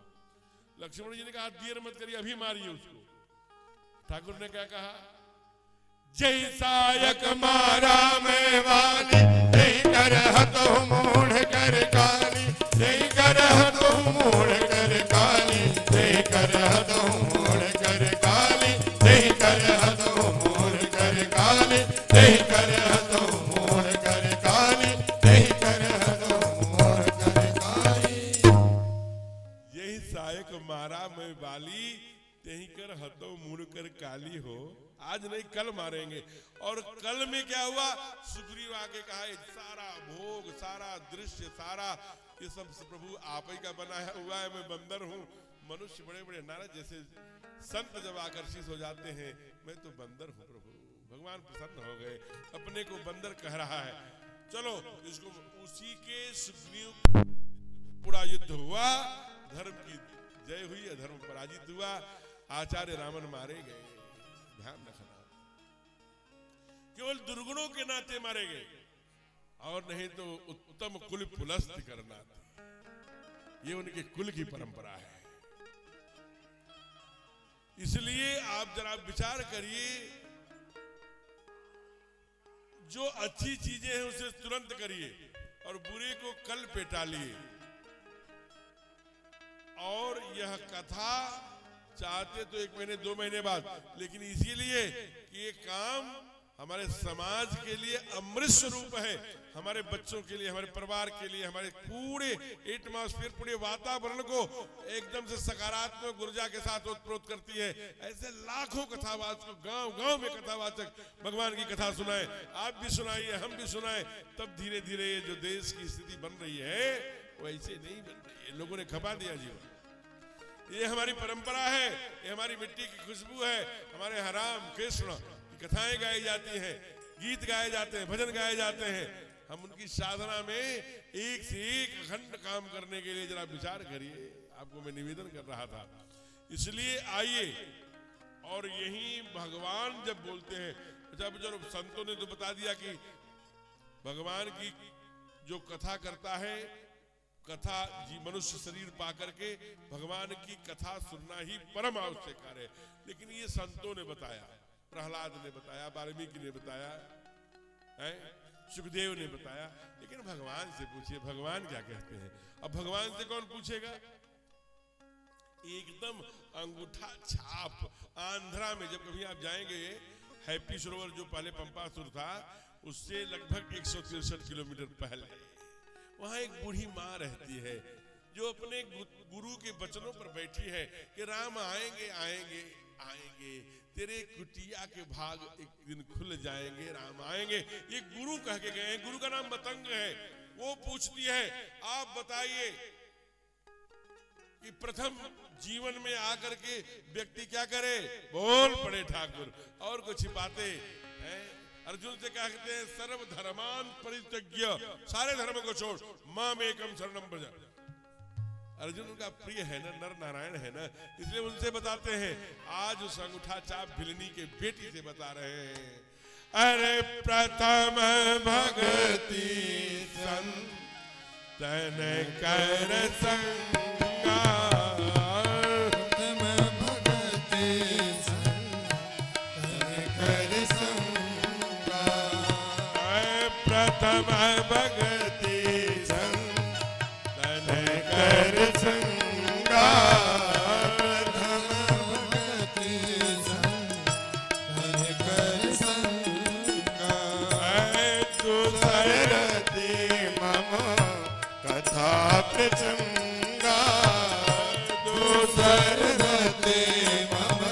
लक्ष्मण जी ने कहा देर मत करिए, अभी मारिए उसको। ठाकुर ने क्या कहा, जैसायक मारा मैं वाली, नहीं करहत मूढ़ कर काली, नहीं करहत मूढ़ कर काली, नहीं करहत मूढ़ कर काली, नहीं करहत मूढ़ कर काली, नहीं करहत मूढ़ कर काली, नहीं करहत मूढ़ कर काली। यही सायक मारा मैं बाली, तेही कर हतो मूढ़ कर काली हो। आज नहीं कल मारेंगे। और कल में क्या हुआ, सुग्रीव आके कहा सारा भोग, सारा दृश्य, सारा ये सब प्रभु आप ही का बनाया हुआ है, मैं बंदर हूँ। मनुष्य बड़े बड़े नारद जैसे संत जब आकर्षित हो जाते हैं, मैं तो बंदर हूँ प्रभु। भगवान प्रसन्न हो गए, अपने को बंदर कह रहा है। चलो इसको, उसी के सुग्रीव पूरा युद्ध हुआ, धर्म की जय हुई, अधर्म पराजित हुआ, आचार्य रावण मारे गए। ध्यान रखना, केवल दुर्गुणों के नाते मारे गए, और नहीं तो उत्तम कुल पुलस्त करना था। ये उनके कुल की परंपरा है। इसलिए आप जरा विचार करिए, जो अच्छी चीजें हैं उसे तुरंत करिए और बुरे को कल पे टालिए। और यह कथा चाहते तो 1 महीने 2 महीने बाद, लेकिन इसीलिए कि ये काम हमारे समाज के लिए अमृत स्वरूप है, हमारे बच्चों के लिए, हमारे परिवार के लिए, हमारे पूरे एटमॉस्फेयर, पूरे वातावरण को एकदम से सकारात्मक ऊर्जा के साथ ओतप्रोत करती है। ऐसे लाखों कथावाचक गांव-गांव में कथावाचक भगवान की कथा सुनाए, आप भी सुनाइए, हम भी सुनाए, तब धीरे धीरे ये जो देश की स्थिति बन रही है वो ऐसे नहीं बन रही है। लोगों ने खपा दिया जीवन। ये हमारी परंपरा है, ये हमारी मिट्टी की खुशबू है। हमारे हराम कृष्ण की कथाएं गाई जाती हैं, गीत गाए जाते हैं, भजन गाए जाते हैं। हम उनकी साधना में एक से एक अखंड काम करने के लिए जरा विचार करिए, आपको मैं निवेदन कर रहा था। इसलिए आइए, और यही भगवान जब बोलते हैं, जब जो संतों ने तो बता दिया कि भगवान की जो कथा करता है, कथा जी मनुष्य शरीर पा करके भगवान की कथा सुनना ही परम आवश्यक है। लेकिन ये संतों ने बताया, प्रहलाद ने बताया, वाल्मीकि ने बताया, सुखदेव ने बताया। लेकिन भगवान से पूछिए, भगवान क्या कहते हैं। अब भगवान से कौन पूछेगा। एकदम अंगूठा छाप। आंध्रा में जब कभी आप जाएंगे, हैप्पी सरोवर जो पहले पंपासुर था, उससे लगभग 163 किलोमीटर पहले वहां एक बूढ़ी माँ रहती है, जो अपने गुरु के वचनों पर बैठी है कि राम आएंगे आएंगे आएंगे, तेरे कुटिया के भाग एक दिन खुल जाएंगे, राम आएंगे। ये गुरु कह के गए हैं। गुरु का नाम मतंग है। वो पूछती है, आप बताइए कि प्रथम जीवन में आकर के व्यक्ति क्या करे। बोल पड़े ठाकुर, और कुछ छिपाते हैं। अर्जुन से क्या कहते हैं, सर्व धर्मान परित्यज्य, सारे धर्म को छोड़, माम एकम शरणम व्रज। अर्जुन उनका प्रिय है ना, नर नारायण है ना, इसलिए उनसे बताते हैं। आज उस अंगूठा छाप भिलनी के बेटी से बता रहे हैं। अरे प्रथम भगति संतन कर संगा, प्रथम भगति संतन कर संगा, प्रथम भगति संतन कर संगा, दूसरति मम कथा प्रसंगा, दूसरति मम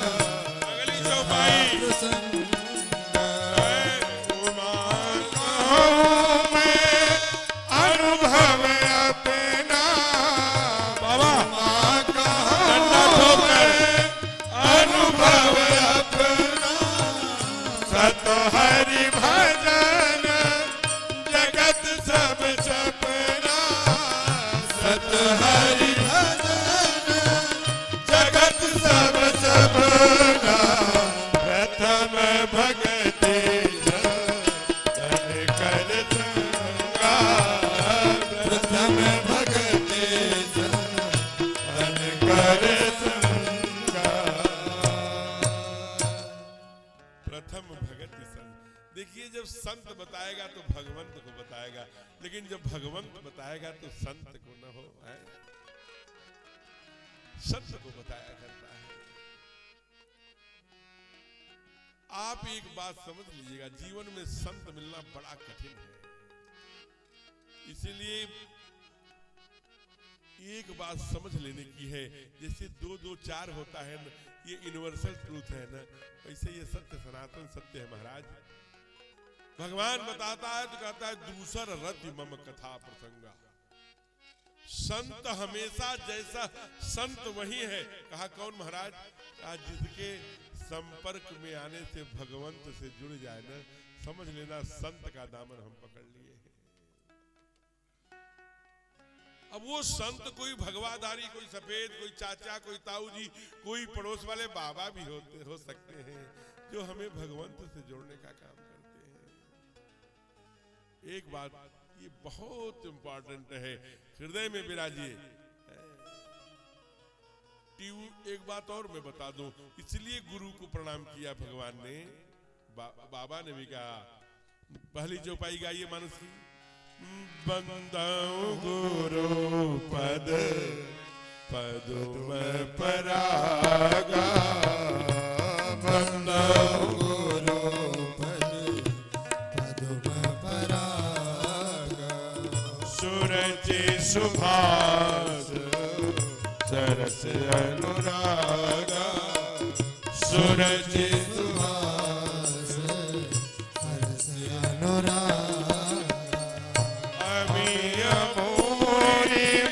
अगली चौपाई प्रसंगा। हरि भजन जगत सब सपना, सत हरि भजन जगत सब सपना, भगति तन कर संगा प्रथम भगति तन कर संगा प्रथम भगत संत। देखिए जब संत बताएगा तो भगवंत को बताएगा, लेकिन जब भगवंत बताएगा तो संत को न हो, है? संत को बताया करता है। आप एक बात समझ लीजिएगा, जीवन में संत मिलना बड़ा कठिन है। इसीलिए एक बात समझ लेने की है, जैसे 2 2 4 होता है ना, ये यूनिवर्सल ट्रूथ है ना, वैसे ये सत्य सनातन सत्य है महाराज। भगवान बताता है तो कहता है दूसर रति मम कथा प्रसंगा। संत हमेशा जैसा संत वही है। कहा कौन महाराज? कहा जिसके संपर्क में आने से भगवंत से जुड़ जाए ना, समझ लेना संत का दामन हम पकड़ लिए हैं। अब वो संत कोई भगवाधारी, कोई सफेद, कोई चाचा, कोई ताऊ जी, कोई पड़ोस वाले बाबा भी हो सकते हैं, जो हमें भगवंत से जोड़ने का काम करते हैं। एक बात ये बहुत इंपॉर्टेंट है, हृदय में विराजिए। एक बात और मैं बता दूं, इसलिए गुरु को प्रणाम किया भगवान ने। बाबा ने भी कहा, पहली चौपाई गाइए मानस की। बंदाऊं गुरु पद पदुम परागा, बंदाऊं गुरु पद पदुम परागा। सुरचि सुभाष सरस अनुरागा, सुरचि सुभाष सरस अनुरागा। अमी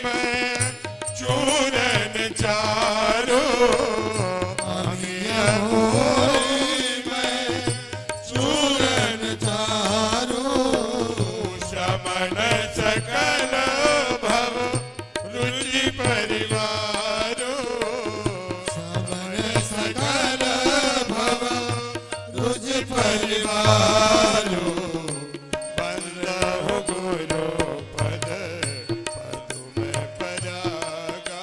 में चूरन चारो, अमी में चूरन चारो। शमन सकल भव रुचि परिवारो, शमन सकल भव रुचि परिवारो। बंदहु गुरु पद पदुम परागा,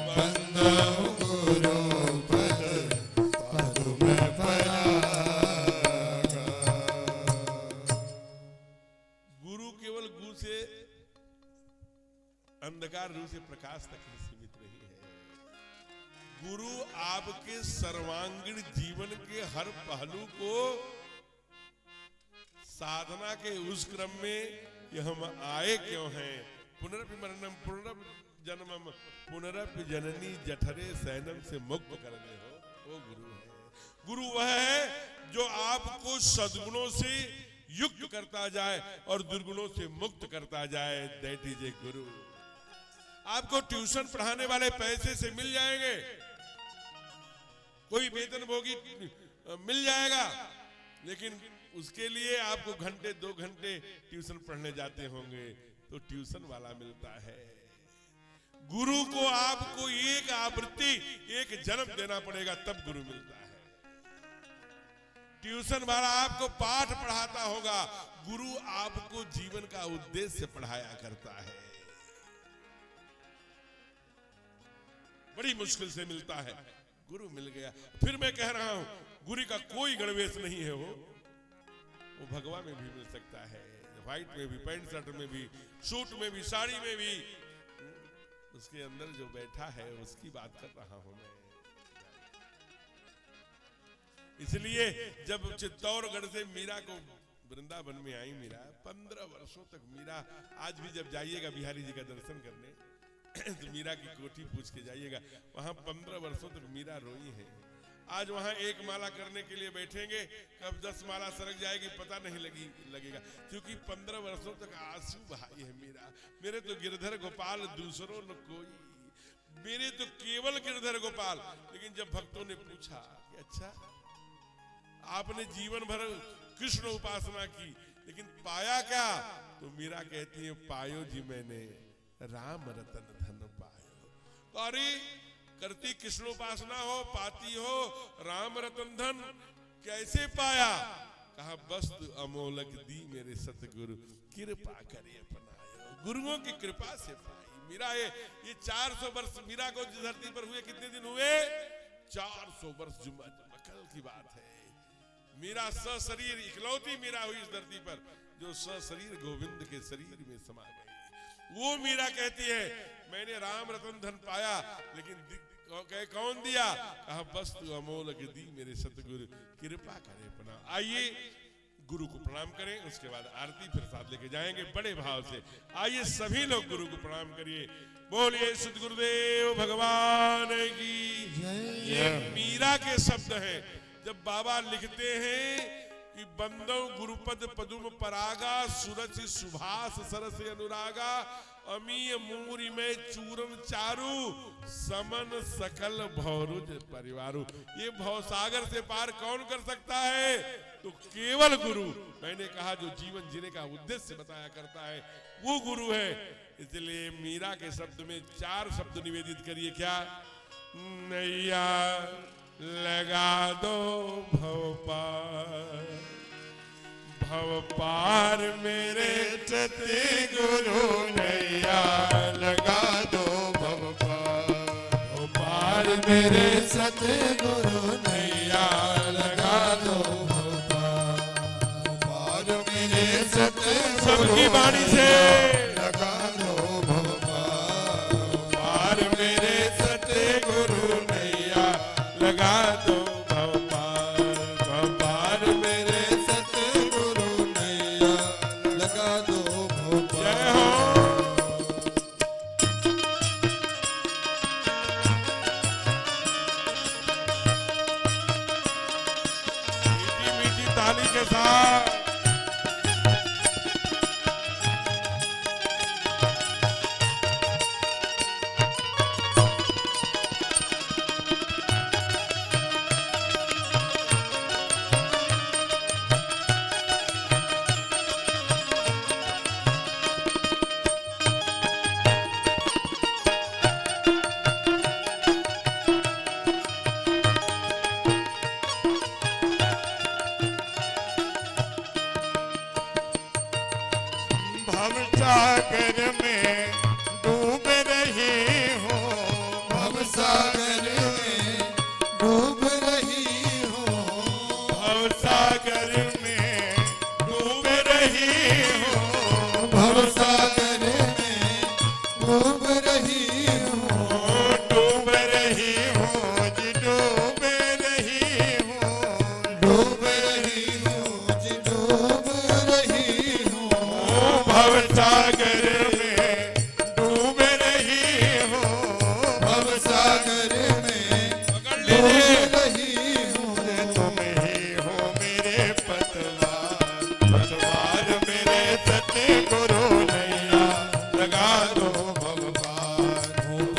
बंदहु गुरु पद पदुम परागा। गुरु केवल गु से अंधकार रूप से प्रकाश तक ही सीमित नहीं है। गुरु आपके सर्वांगीण जीवन के हर पहलू को साधना के उस क्रम में कि हम आए क्यों हैं, पुनरपि मरणम पुनरपि जन्मम पुनरपि जननी जठरे सैनम से मुक्त करने हो, वो गुरु है। गुरु वह है जो आपको सद्गुणों से युक्त करता जाए और दुर्गुणों से मुक्त करता जाए। दैट इज ए गुरु। आपको ट्यूशन पढ़ाने वाले पैसे से मिल जाएंगे, कोई वेतनभोगी मिल जाएगा, लेकिन उसके लिए आपको घंटे 2 घंटे ट्यूशन पढ़ने जाते होंगे तो ट्यूशन वाला मिलता है। गुरु को आपको एक आवृत्ति, एक जन्म देना पड़ेगा, तब गुरु मिलता है। ट्यूशन वाला आपको पाठ पढ़ाता होगा, गुरु आपको जीवन का उद्देश्य पढ़ाया करता है। बड़ी मुश्किल से मिलता है, गुरु मिल गया। फिर मैं कह रहा हूं, गुरु का कोई गणवेश नहीं है, वो भगवा में भी मिल सकता है, व्हाइट में भी, पैंट शर्ट में भी, सूट में भी, साड़ी में भी। उसके अंदर जो बैठा है उसकी बात कर रहा हूं मैं। इसलिए जब चित्तौड़गढ़ से मीरा को वृंदावन में आई मीरा, 15 वर्षों तक मीरा, आज भी जब जाइएगा बिहारी जी का दर्शन करने तो मीरा की कोठी पूछ के जाइएगा, वहां 15 वर्षों तक मीरा रोई है। आज वहां एक माला करने के लिए बैठेंगे, कब 10 माला सरक जाएगी पता नहीं लगेगा, क्योंकि 15 वर्षों तक आंसू बहाई है मीरा। मेरे तो गिरधर गोपाल दूसरों न कोई, मेरे तो केवल गिरधर गोपाल। लेकिन जब भक्तों ने पूछा कि अच्छा आपने जीवन भर कृष्ण उपासना की, लेकिन पाया क्या? तो मीरा कहती है, पायो जी मैंने राम रतन धन पायो। तो अरे करती कृष्ण उपासना हो, पाती हो राम रतन धन, कैसे पाया? कहा वस्तु अमोलक दी मेरे सतगुरु, कृपा करे अपनायो। गुरुओं की कृपा से पाई मीरा। ये 400 वर्ष मीरा को धरती पर हुए, कितने दिन हुए? 400 वर्ष। जुम्मा कल की बात है। मीरा सशरीर इकलौती मीरा हुई इस धरती पर जो सशरीर गोविंद के शरीर में समा गई। वो मीरा कहती है मैंने राम रतन धन पाया, लेकिन कौन दिया? कहा वस्तु अमोलक दी मेरे सतगुरु, कृपा करे अपना। आइए गुरु को प्रणाम करें, उसके बाद आरती प्रसाद लेके जाएंगे बड़े भाव से। आइए सभी लोग गुरु को प्रणाम करिए। बोलिए सद्गुरुदेव भगवान की। ये मीरा के शब्द हैं। जब बाबा लिखते हैं कि बंदो गुरुपद पदुम परागा, सुरच सुभाष सरस अनुरागा, अमीय मूरी में चूरन चारू, समन सकल भौरुज परिवारू। ये भवसागर से पार कौन कर सकता है? तो केवल गुरु। मैंने कहा जो जीवन जीने का उद्देश्य बताया करता है वो गुरु है। इसलिए मीरा के शब्द में 4 शब्द निवेदित करिए। क्या? नैया लगा दो भव पार, भव पार मेरे सतगुरु, नैया लगा दो भव पार मेरे सतगुरु, नैया लगा दो भव पार मेरे सतगुरु, सबकी वाणी से लगा दो भव पार मेरे सतगुरु, नैया लगा दो के साथ। भवसागर में डूब रही हो, भवसागर में डूब रही हो, भवसागर में डूब रही हो, भवसागर में डूब रही हो, डूब रही हो जी, डूब रही हो, डूब रही हो जी, डूब रही हो, भवसागर में डूब रही हो, भवसागर में डूब रही हो। तुम ही हो मेरे पतवार, पतवार मेरे सतगुरु, नैया लगा दो भव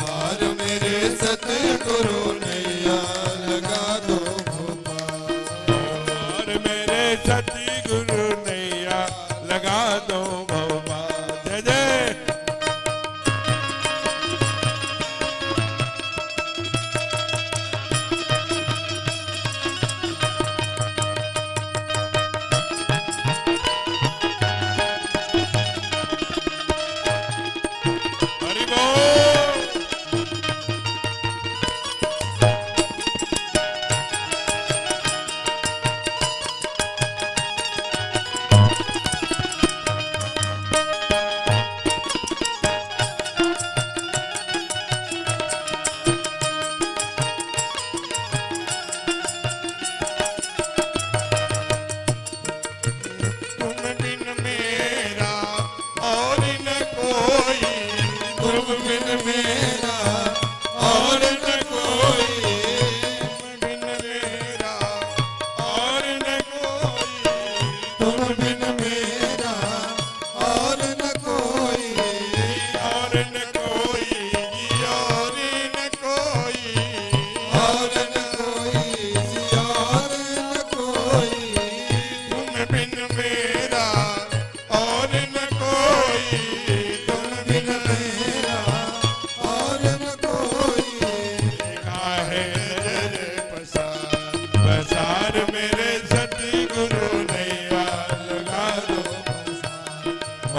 पार मेरे सतगुरु, नैया लगा दो भव पार मेरे सतगुरु, नैया लगा दो भव पार। जय जय। हरि बोल।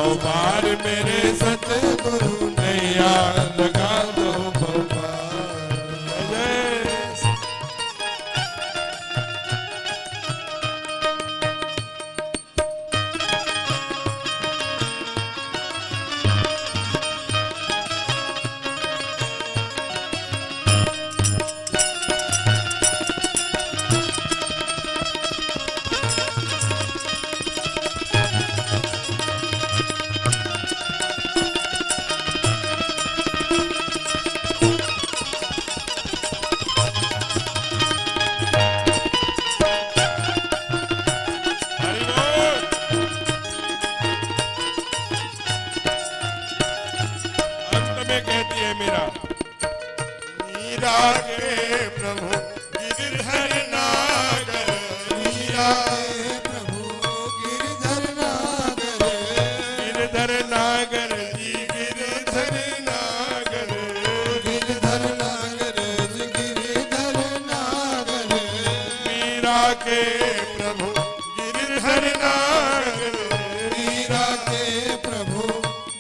ओ पार मेरे सतगुरु नैया लगा दो पार। मीरा के प्रभु गिरधर नागर, मीरा के प्रभु गिरधर नागर, गिरधर नागर जी गिरधर नागर, गिरधर नागर जी गिरधर नागर, मीरा के प्रभु गिरधर नागर, मीरा के प्रभु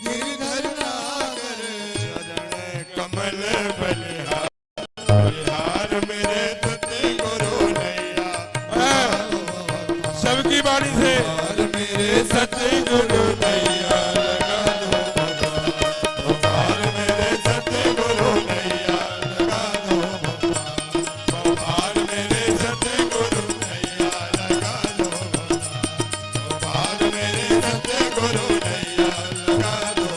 गिरधर नागर, चरण कमल बलिहार मेरे सतगुरु नैया, सबकी बाणी से मेरे सतगुरु नैया लगा दो पार, मेरे सतगुरु नैया लगा दो पार, मेरे सतगुरु नैया लगा दो पार, मेरे सतगुरु नैया लगा दो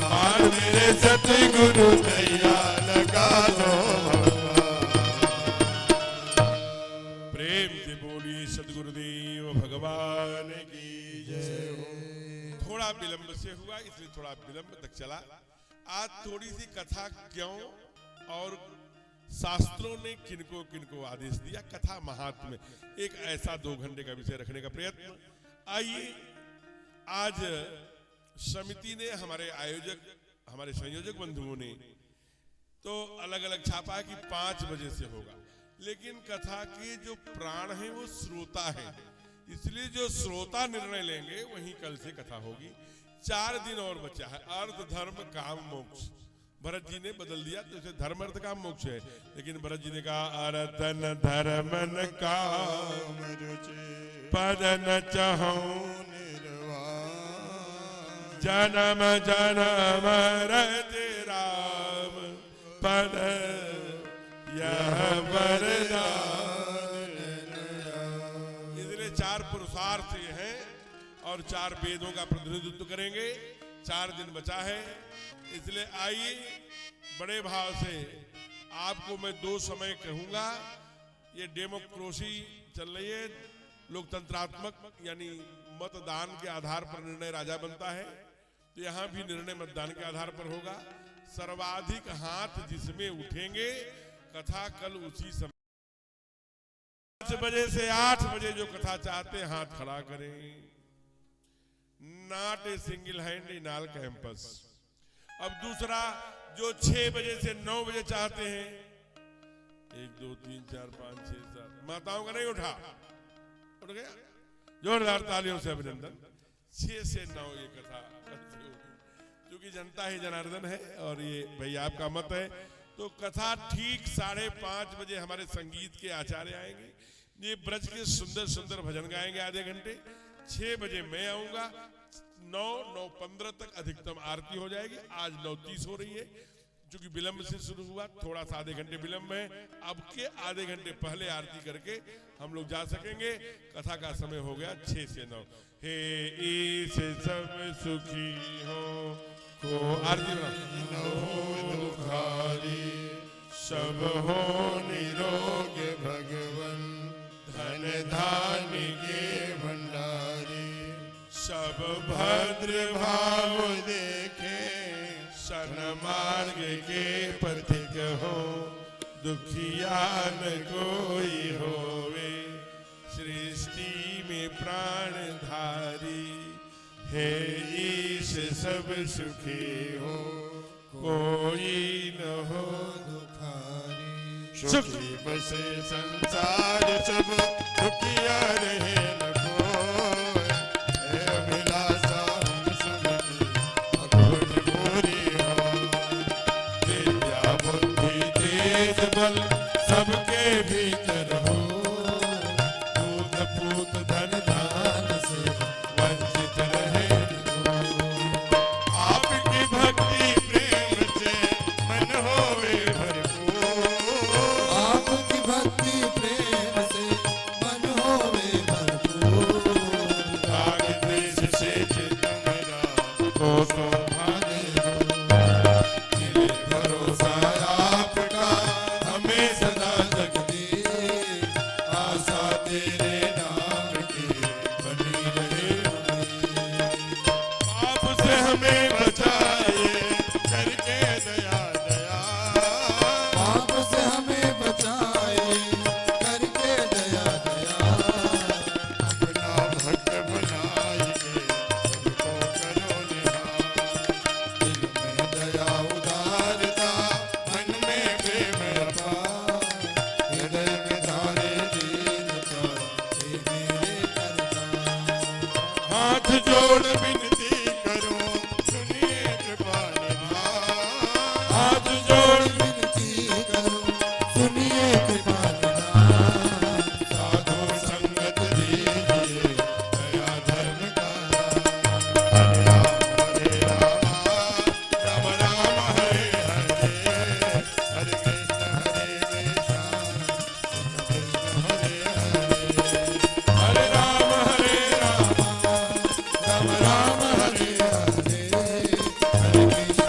पार, मेरे सतगुरु नैया लगा दो। प्रेम से बोलिए सदगुरुदेव भगवान की जय हो। थोड़ा विलंब से हुआ इसलिए थोड़ा विलंब तक चला। आज थोड़ी सी कथा क्यों और शास्त्रों ने किनको किनको आदेश दिया, कथा महात्म्य, एक ऐसा 2 घंटे का विषय रखने का प्रयत्न। आइए आज समिति ने, हमारे आयोजक, हमारे संयोजक बंधुओं ने तो अलग अलग छापा है कि 5 बजे से होगा, लेकिन कथा के जो प्राण हैं वो श्रोता हैं, इसलिए जो श्रोता निर्णय लेंगे वहीं कल से कथा होगी। 4 दिन और बचा है। अर्थ धर्म काम मोक्ष भरत जी ने बदल दिया, तो इसे धर्म अर्थ काम मोक्ष है, लेकिन भरत जी ने कहा अर्थ न धर्म न काम पद न चाहूं जन्म जन्म रति राम पद यह वरदान। इसलिए 4 पुरुषार्थ हैं और 4 वेदों का प्रतिनिधित्व करेंगे। 4 दिन बचा है, इसलिए आइए बड़े भाव से आपको मैं 2 समय कहूंगा। ये डेमोक्रेसी चल रही है, लोकतंत्रात्मक यानी मतदान के आधार पर निर्णय राजा बनता है, तो यहाँ भी निर्णय मतदान के आधार पर होगा। सर्वाधिक हाथ जिसमें उठेंगे कथा कल उसी समय 5 बजे से 8 बजे जो कथा चाहते हैं हाथ खड़ा करें। Not a single hand in all campus. अब दूसरा, जो 6 बजे से 9 बजे चाहते हैं, 1 2 3 4 5 6 7 माताओं का नहीं उठा, उठ गया, जोरदार तालियों से अभिनंदन। 6 से 9 ये कथा करते होगी, क्योंकि जनता ही जनार्दन है और ये भाई आपका मत है। तो कथा ठीक 5:30 बजे हमारे संगीत के आचार्य आएंगे, ये ब्रज के सुंदर सुंदर भजन गाएंगे आधे घंटे। 6 बजे मैं आऊंगा, 9:15 तक अधिकतम आरती हो जाएगी। आज 9:30 हो रही है, क्योंकि विलंब से शुरू हुआ, थोड़ा सा आधे घंटे विलंब है। अब के आधे घंटे पहले आरती करके हम लोग जा सकेंगे। कथा का समय हो गया 6 से 9। हे ईश सब सुखी हो को आरती दुखारी, सब हो निरोग भगवन, धन धान्य के भंडारी, सब भद्र भाव देखे, सन्मार्ग के पथिक हो, दुखिया न कोई होवे, सृष्टि में प्राणधारी। हे ईश सब सुखी हो कोई न हो दुखारी, सुखी बसे संसार सब दुखिया रहे न कोई, अभिलाषा हाथ जोड़ विनती करूं सुनिए कृपा निधान। हाथ जोड़ विनती करूं सुनिए कृपा निधान। साधु संगत दीजिए दया धर्म का दान। हरे राम राम राम हरे हरे, हरे कृष्ण हरे कृष्ण हरे हरे, हरे राम राम राम हरे हरे, हरे कृष्ण हरे कृष्ण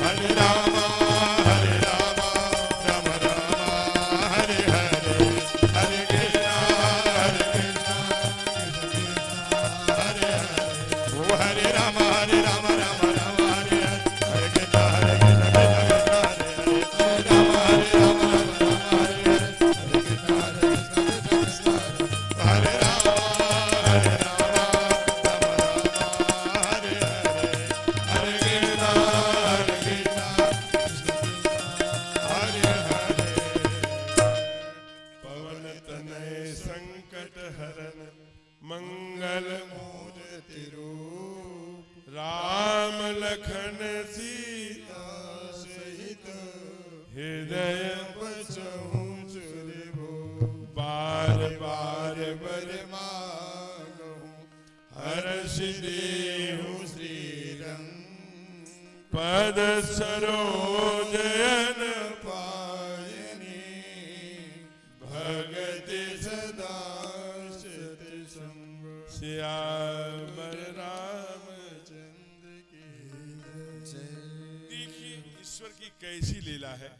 हरे राम राम राम हरे हरे, हरे कृष्ण हरे कृष्ण ओ हरे राम राम राम राम हरे हरे, हरे कृष्ण हरे कृष्ण कृष्ण कृष्ण हरे हरे, हरे राम राम राम हरे हरे, हरे कृष्ण हरे कृष्ण कृष्ण कृष्ण हरे राम राम हरे हरे, हरे कृष्ण हरे हरे। पवन तनय संकट हरन मंगल मूर्ति रूप, राम लखन सीता सहित हृदय बसहु सुरभो, बार बार बर मांगहु हर्ष देहु श्रीरंग, पद सरोजन पायनी भगति सदा सत संग, श्यामर राम। चंद्र की जय। देखिए ईश्वर की कैसी लीला है।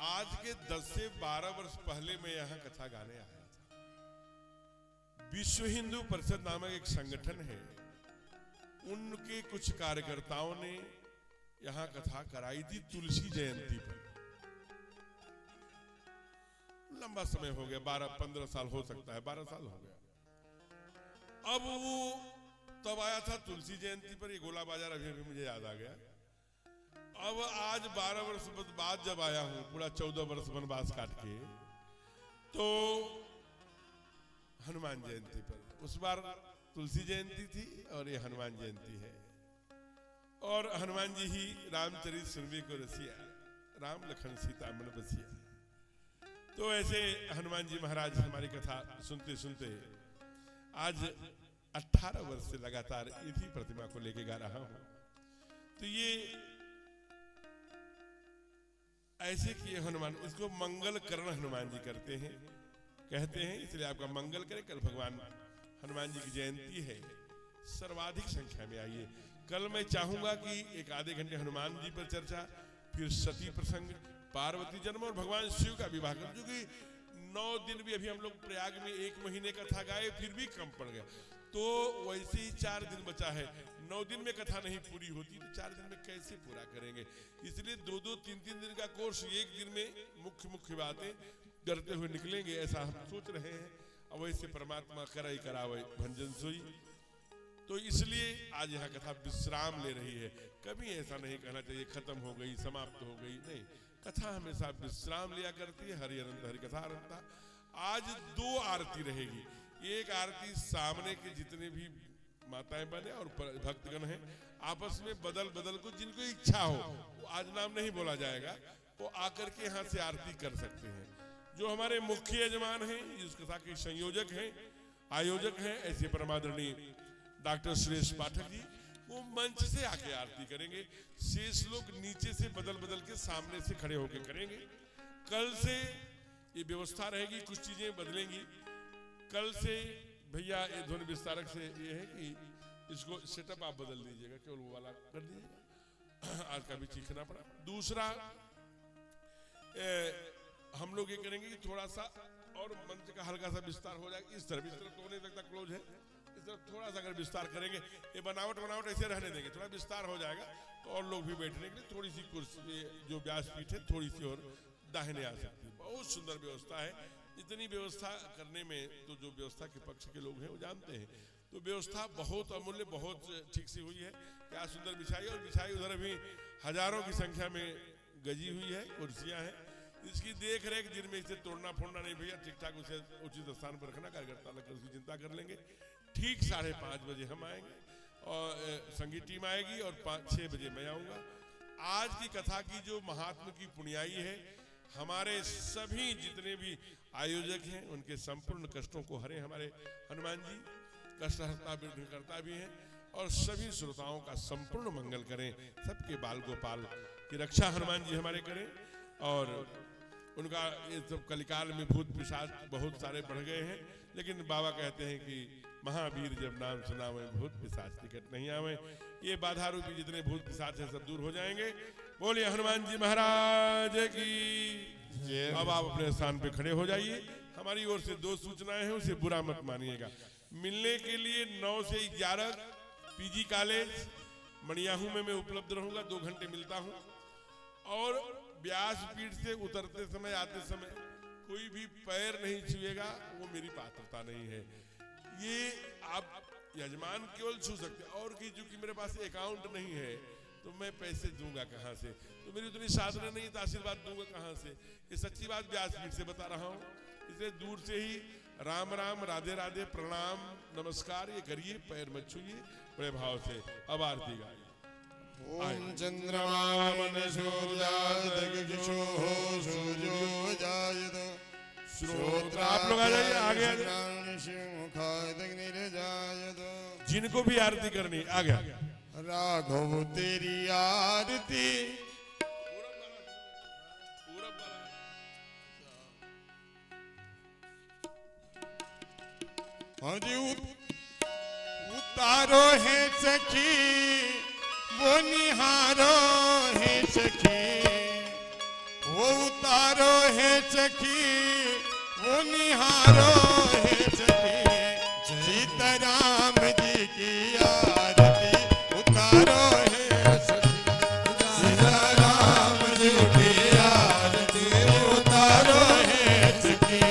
आज के 10 से 12 वर्ष पहले मैं यहाँ कथा गाने आया था। विश्व हिंदू परिषद नामक एक संगठन है, उनके कुछ कार्यकर्ताओं ने यहाँ कथा कराई थी तुलसी जयंती पर। लंबा समय हो गया, 12-15 साल हो सकता है, 12 साल हो गया। अब वो तब आया था तुलसी जयंती पर, ये गोला बाजार अभी अभी मुझे याद आ गया। अब आज 12 वर्ष बाद जब आया हूं, पूरा 14 वर्ष वनवास काट के, तो हनुमान जयंती पर, उस बार तुलसी जयंती थी और ये हनुमान जयंती है। और हनुमान जी ही रामचरित सुनबे को रसिया, राम लखन सीता मन बसिया। तो ऐसे हनुमान जी महाराज हमारी कथा सुनते सुनते आज 18 वर्ष से लगातार इसी प्रतिमा को लेके गा रहा हूं। तो ये ऐसे किए हनुमान, इसको मंगल करण हनुमान जी करते हैं, कहते हैं, इसलिए आपका मंगल करें। कल भगवान हनुमान जी की जयंती है, सर्वाधिक संख्या में आइए। कल मैं चाहूंगा कि एक आधे घंटे हनुमान जी पर चर्चा, फिर सती प्रसंग, पार्वती जन्म और भगवान शिव का विवाह कर, जो कि 9 दिन भी अभी हम लोग प्रयाग में 1 महीने कथा गाए फिर भी कम पड़ गया। तो वैसे ही 4 दिन बचा है, 9 दिन में कथा नहीं पूरी होती तो 4 दिन में कैसे पूरा करेंगे। इसलिए 2-2, 3-3 दिन का कोर्स 1 दिन में मुख्य बातें करते हुए निकलेंगे, ऐसा हम सोच रहे हैं। अब वैसे परमात्मा कराई करावे भंजन सोई। तो इसलिए आज यहाँ कथा विश्राम ले रही है। कभी ऐसा नहीं कहना चाहिए खत्म हो गई, समाप्त हो गई, नहीं। कथा हमेशा विश्राम लिया करती है। हरि अनंत हरि कथा अनंता। आज 2 आरती रहेगी। एक आरती सामने के जितने भी माताएं बने और भक्तगण हैं आपस में बदल को जिनको इच्छा हो, वो आज नाम नहीं बोला जाएगा, वो आकर के यहाँ से आरती कर सकते हैं। जो हमारे मुख्य यजमान हैं, इस कथा के संयोजक हैं, आयोजक हैं, ऐसे परमादरणीय डॉक्टर सुरेश पाठक जी, वो मंच से आके आरती करेंगे। शेष लोग नीचे से बदल के सामने से खड़े होकर करेंगे। कल से ये व्यवस्था रहेगी, कुछ चीजें बदलेंगी। कल से भैया ये ध्वनि विस्तारक से ये है कि इसको सेटअप आप बदल दीजिएगा, केवल वो वाला कर दीजिएगा, आज का भी चीखना पड़ा। दूसरा हम लोग ये करेंगे कि थोड़ा सा और मंच का हल्का सा विस्तार हो जाएगा। इस तरफ तो होने तक क्लोज है, इस तरफ थोड़ा सा अगर विस्तार करेंगे, ये बनावट ऐसे रहने देंगे, थोड़ा विस्तार हो जाएगा तो और लोग भी बैठने के लिए थोड़ी सी कुर्सी जो व्यासपीठ है थोड़ी सी और दाहिने आ सकती है। बहुत सुंदर व्यवस्था है। इतनी व्यवस्था करने में तो जो व्यवस्था के पक्ष के लोग हैं वो जानते हैं, तो व्यवस्था बहुत अमूल्य, बहुत ठीक सी हुई है। क्या सुंदर बिछाई, और बिछाई उधर भी हजारों की संख्या में गजी हुई है, कुर्सियां हैं। इसकी देख रेख जिनमें इसे तोड़ना फोड़ना नहीं भैया, ठीक ठाक उसे उचित स्थान पर रखना, कार्यकर्ता लगकर उसकी चिंता कर लेंगे। ठीक 5:30 बजे हम आएंगे और संगीत टीम आएगी और 5-6 बजे मैं आऊंगा। आज की कथा की जो महात्मा की पुण्याई है, हमारे सभी जितने भी आयोजक हैं उनके संपूर्ण कष्टों को हरे हमारे हनुमान जी, कष्टहर्ता करता भी हैं और सभी श्रोताओं का संपूर्ण मंगल करें, सबके बाल गोपाल की रक्षा हनुमान जी हमारे करें। और उनका ये सब कलिकाल में भूत पिशाच बहुत सारे बढ़ गए हैं, लेकिन बाबा कहते हैं कि महावीर जब नाम सुनावे भूत पिशाच निकट नहीं आवे। ये बाधा रूपी जितने भूत पिशाच है सब दूर हो जाएंगे। बोलिए हनुमान जी महाराज की। अब आप अपने स्थान पे खड़े हो जाइए। हमारी ओर से 2 सूचनाएं हैं, उसे बुरा मत मानिएगा। मिलने के लिए 9 से 11 पीजी कॉलेज मणियाहू में मैं उपलब्ध रहूंगा, 2 घंटे मिलता हूं। और व्यासपीठ से उतरते समय आते समय कोई भी पैर नहीं छुएगा, वो मेरी पात्रता नहीं है। ये आप यजमान केवल छू सकते हैं, और की चूंकि मेरे पास अकाउंट नहीं है तो मैं पैसे दूंगा कहां से, तो मेरी उतनी साधना नहीं, तो आशीर्वाद दूंगा कहां से। ये सच्ची बात व्यासपीठ से बता रहा हूं। इसलिए दूर से ही राम राम, राधे राधे, प्रणाम, नमस्कार ये करिए, पैर मत छूइए, बड़े भाव से। अब आरती गाइए। ओम चंद्रमा मन सूर्यादिशो सूर्यो जायत श्रोत्र। आप लोग आ जाइए, आगे आ जाइए। जिनको भी आरती करनी आ गया। राघव तेरी आरती उतारो है सखी वो निहारो है सखी, वो उतारो है सखी वो निहारो है सखी। सीताराम जी की आरती उतारो है सखी, सीताराम जी की आरती उतारो है सखी।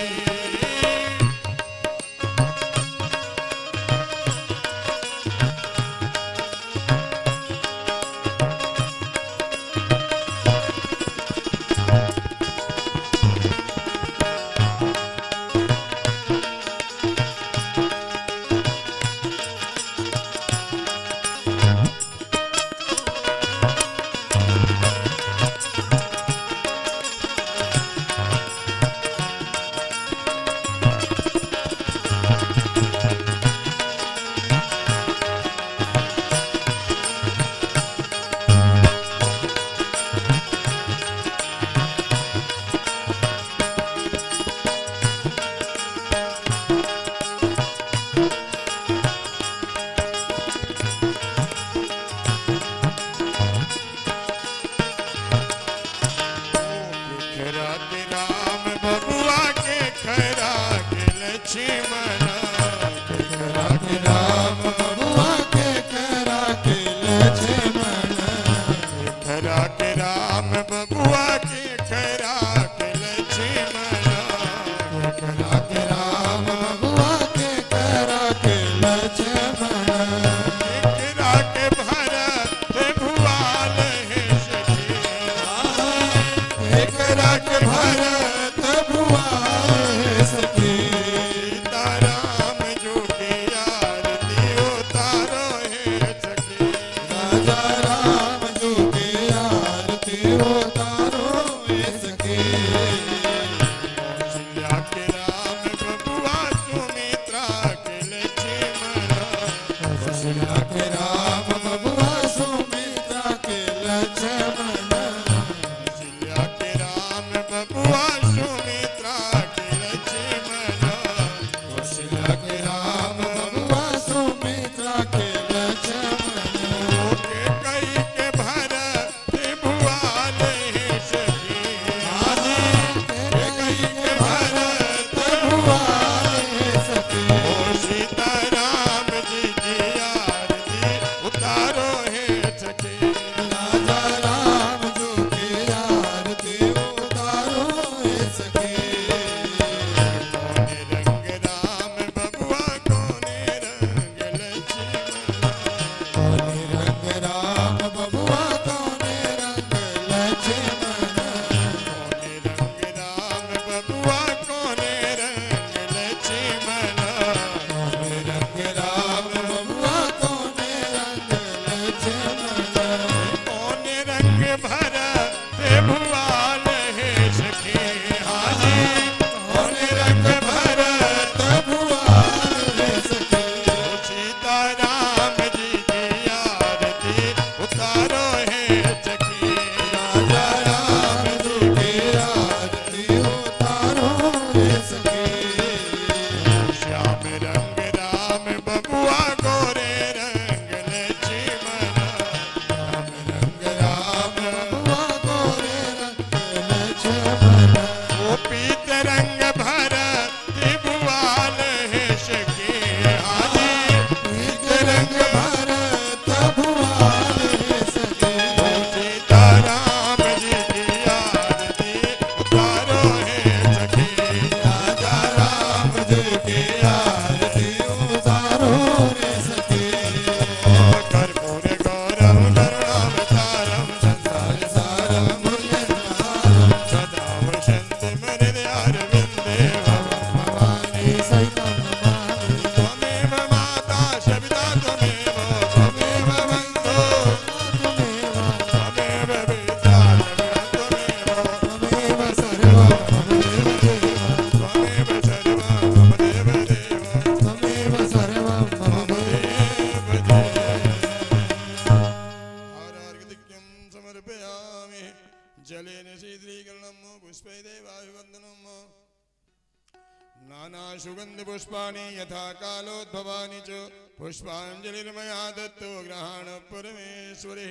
वन्दनम् नाना सुगन्ध पुष्पाणि यथा कालोद्भवानि च पुष्पाञ्जलिर्मया दत्तो ग्रहाण परमेश्वरे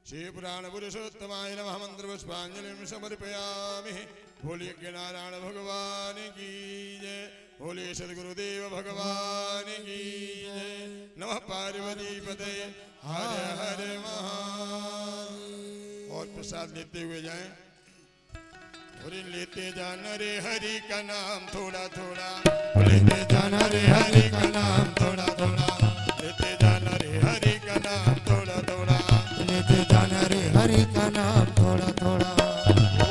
श्री पुराण पुरुषोत्तमाय नमः मंत्र पुष्पांजलि समर्पयामि। बोलिए नारायण भगवान की जय, बोलिए सदगुरुदेव भगवान की जय। नमः पार्वती पते हर हर महादेव। और प्रसाद लेते हुए जाएं। और लेते जाना रे हरि का नाम थोड़ा थोड़ा, लेते जाना रे हरि का नाम थोड़ा थोड़ा, लेते जाना रे हरि का नाम थोड़ा थोड़ा, लेते जाना रे हरि का नाम थोड़ा थोड़ा।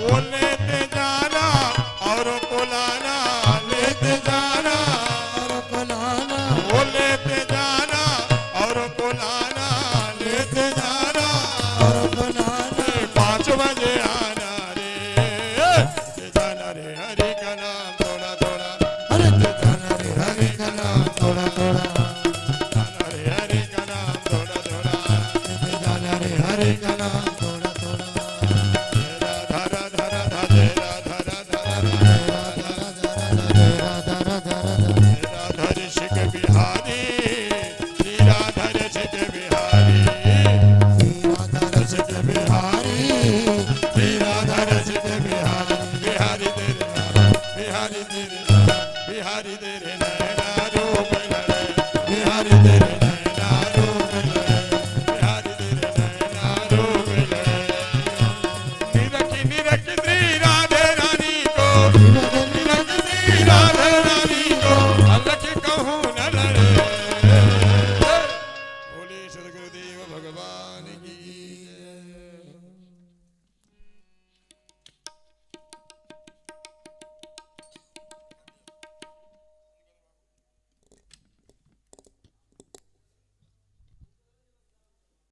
वो लेते जाना और कोलाना, लेते जाना और कोलाना, वो लेते जाना और कोलाना, लेते जाना और कोलाना। 5 बजे आना रे, लेते जाना रे हरि का नाम थोड़ा थोड़ा, लेते जाना रे हरि का नाम थोड़ा थोड़ा, जाना रे हरि का नाम थोड़ा थोड़ा। लेते जाना रे हरि का नाम थोड़ा थोड़ा। धरा धरा धा तेरा धरा धरा धर शिख बिहारी, धर शिख बिहारी, धर सिख बिहारी, धर शिख बिहारी, बिहारी तेरे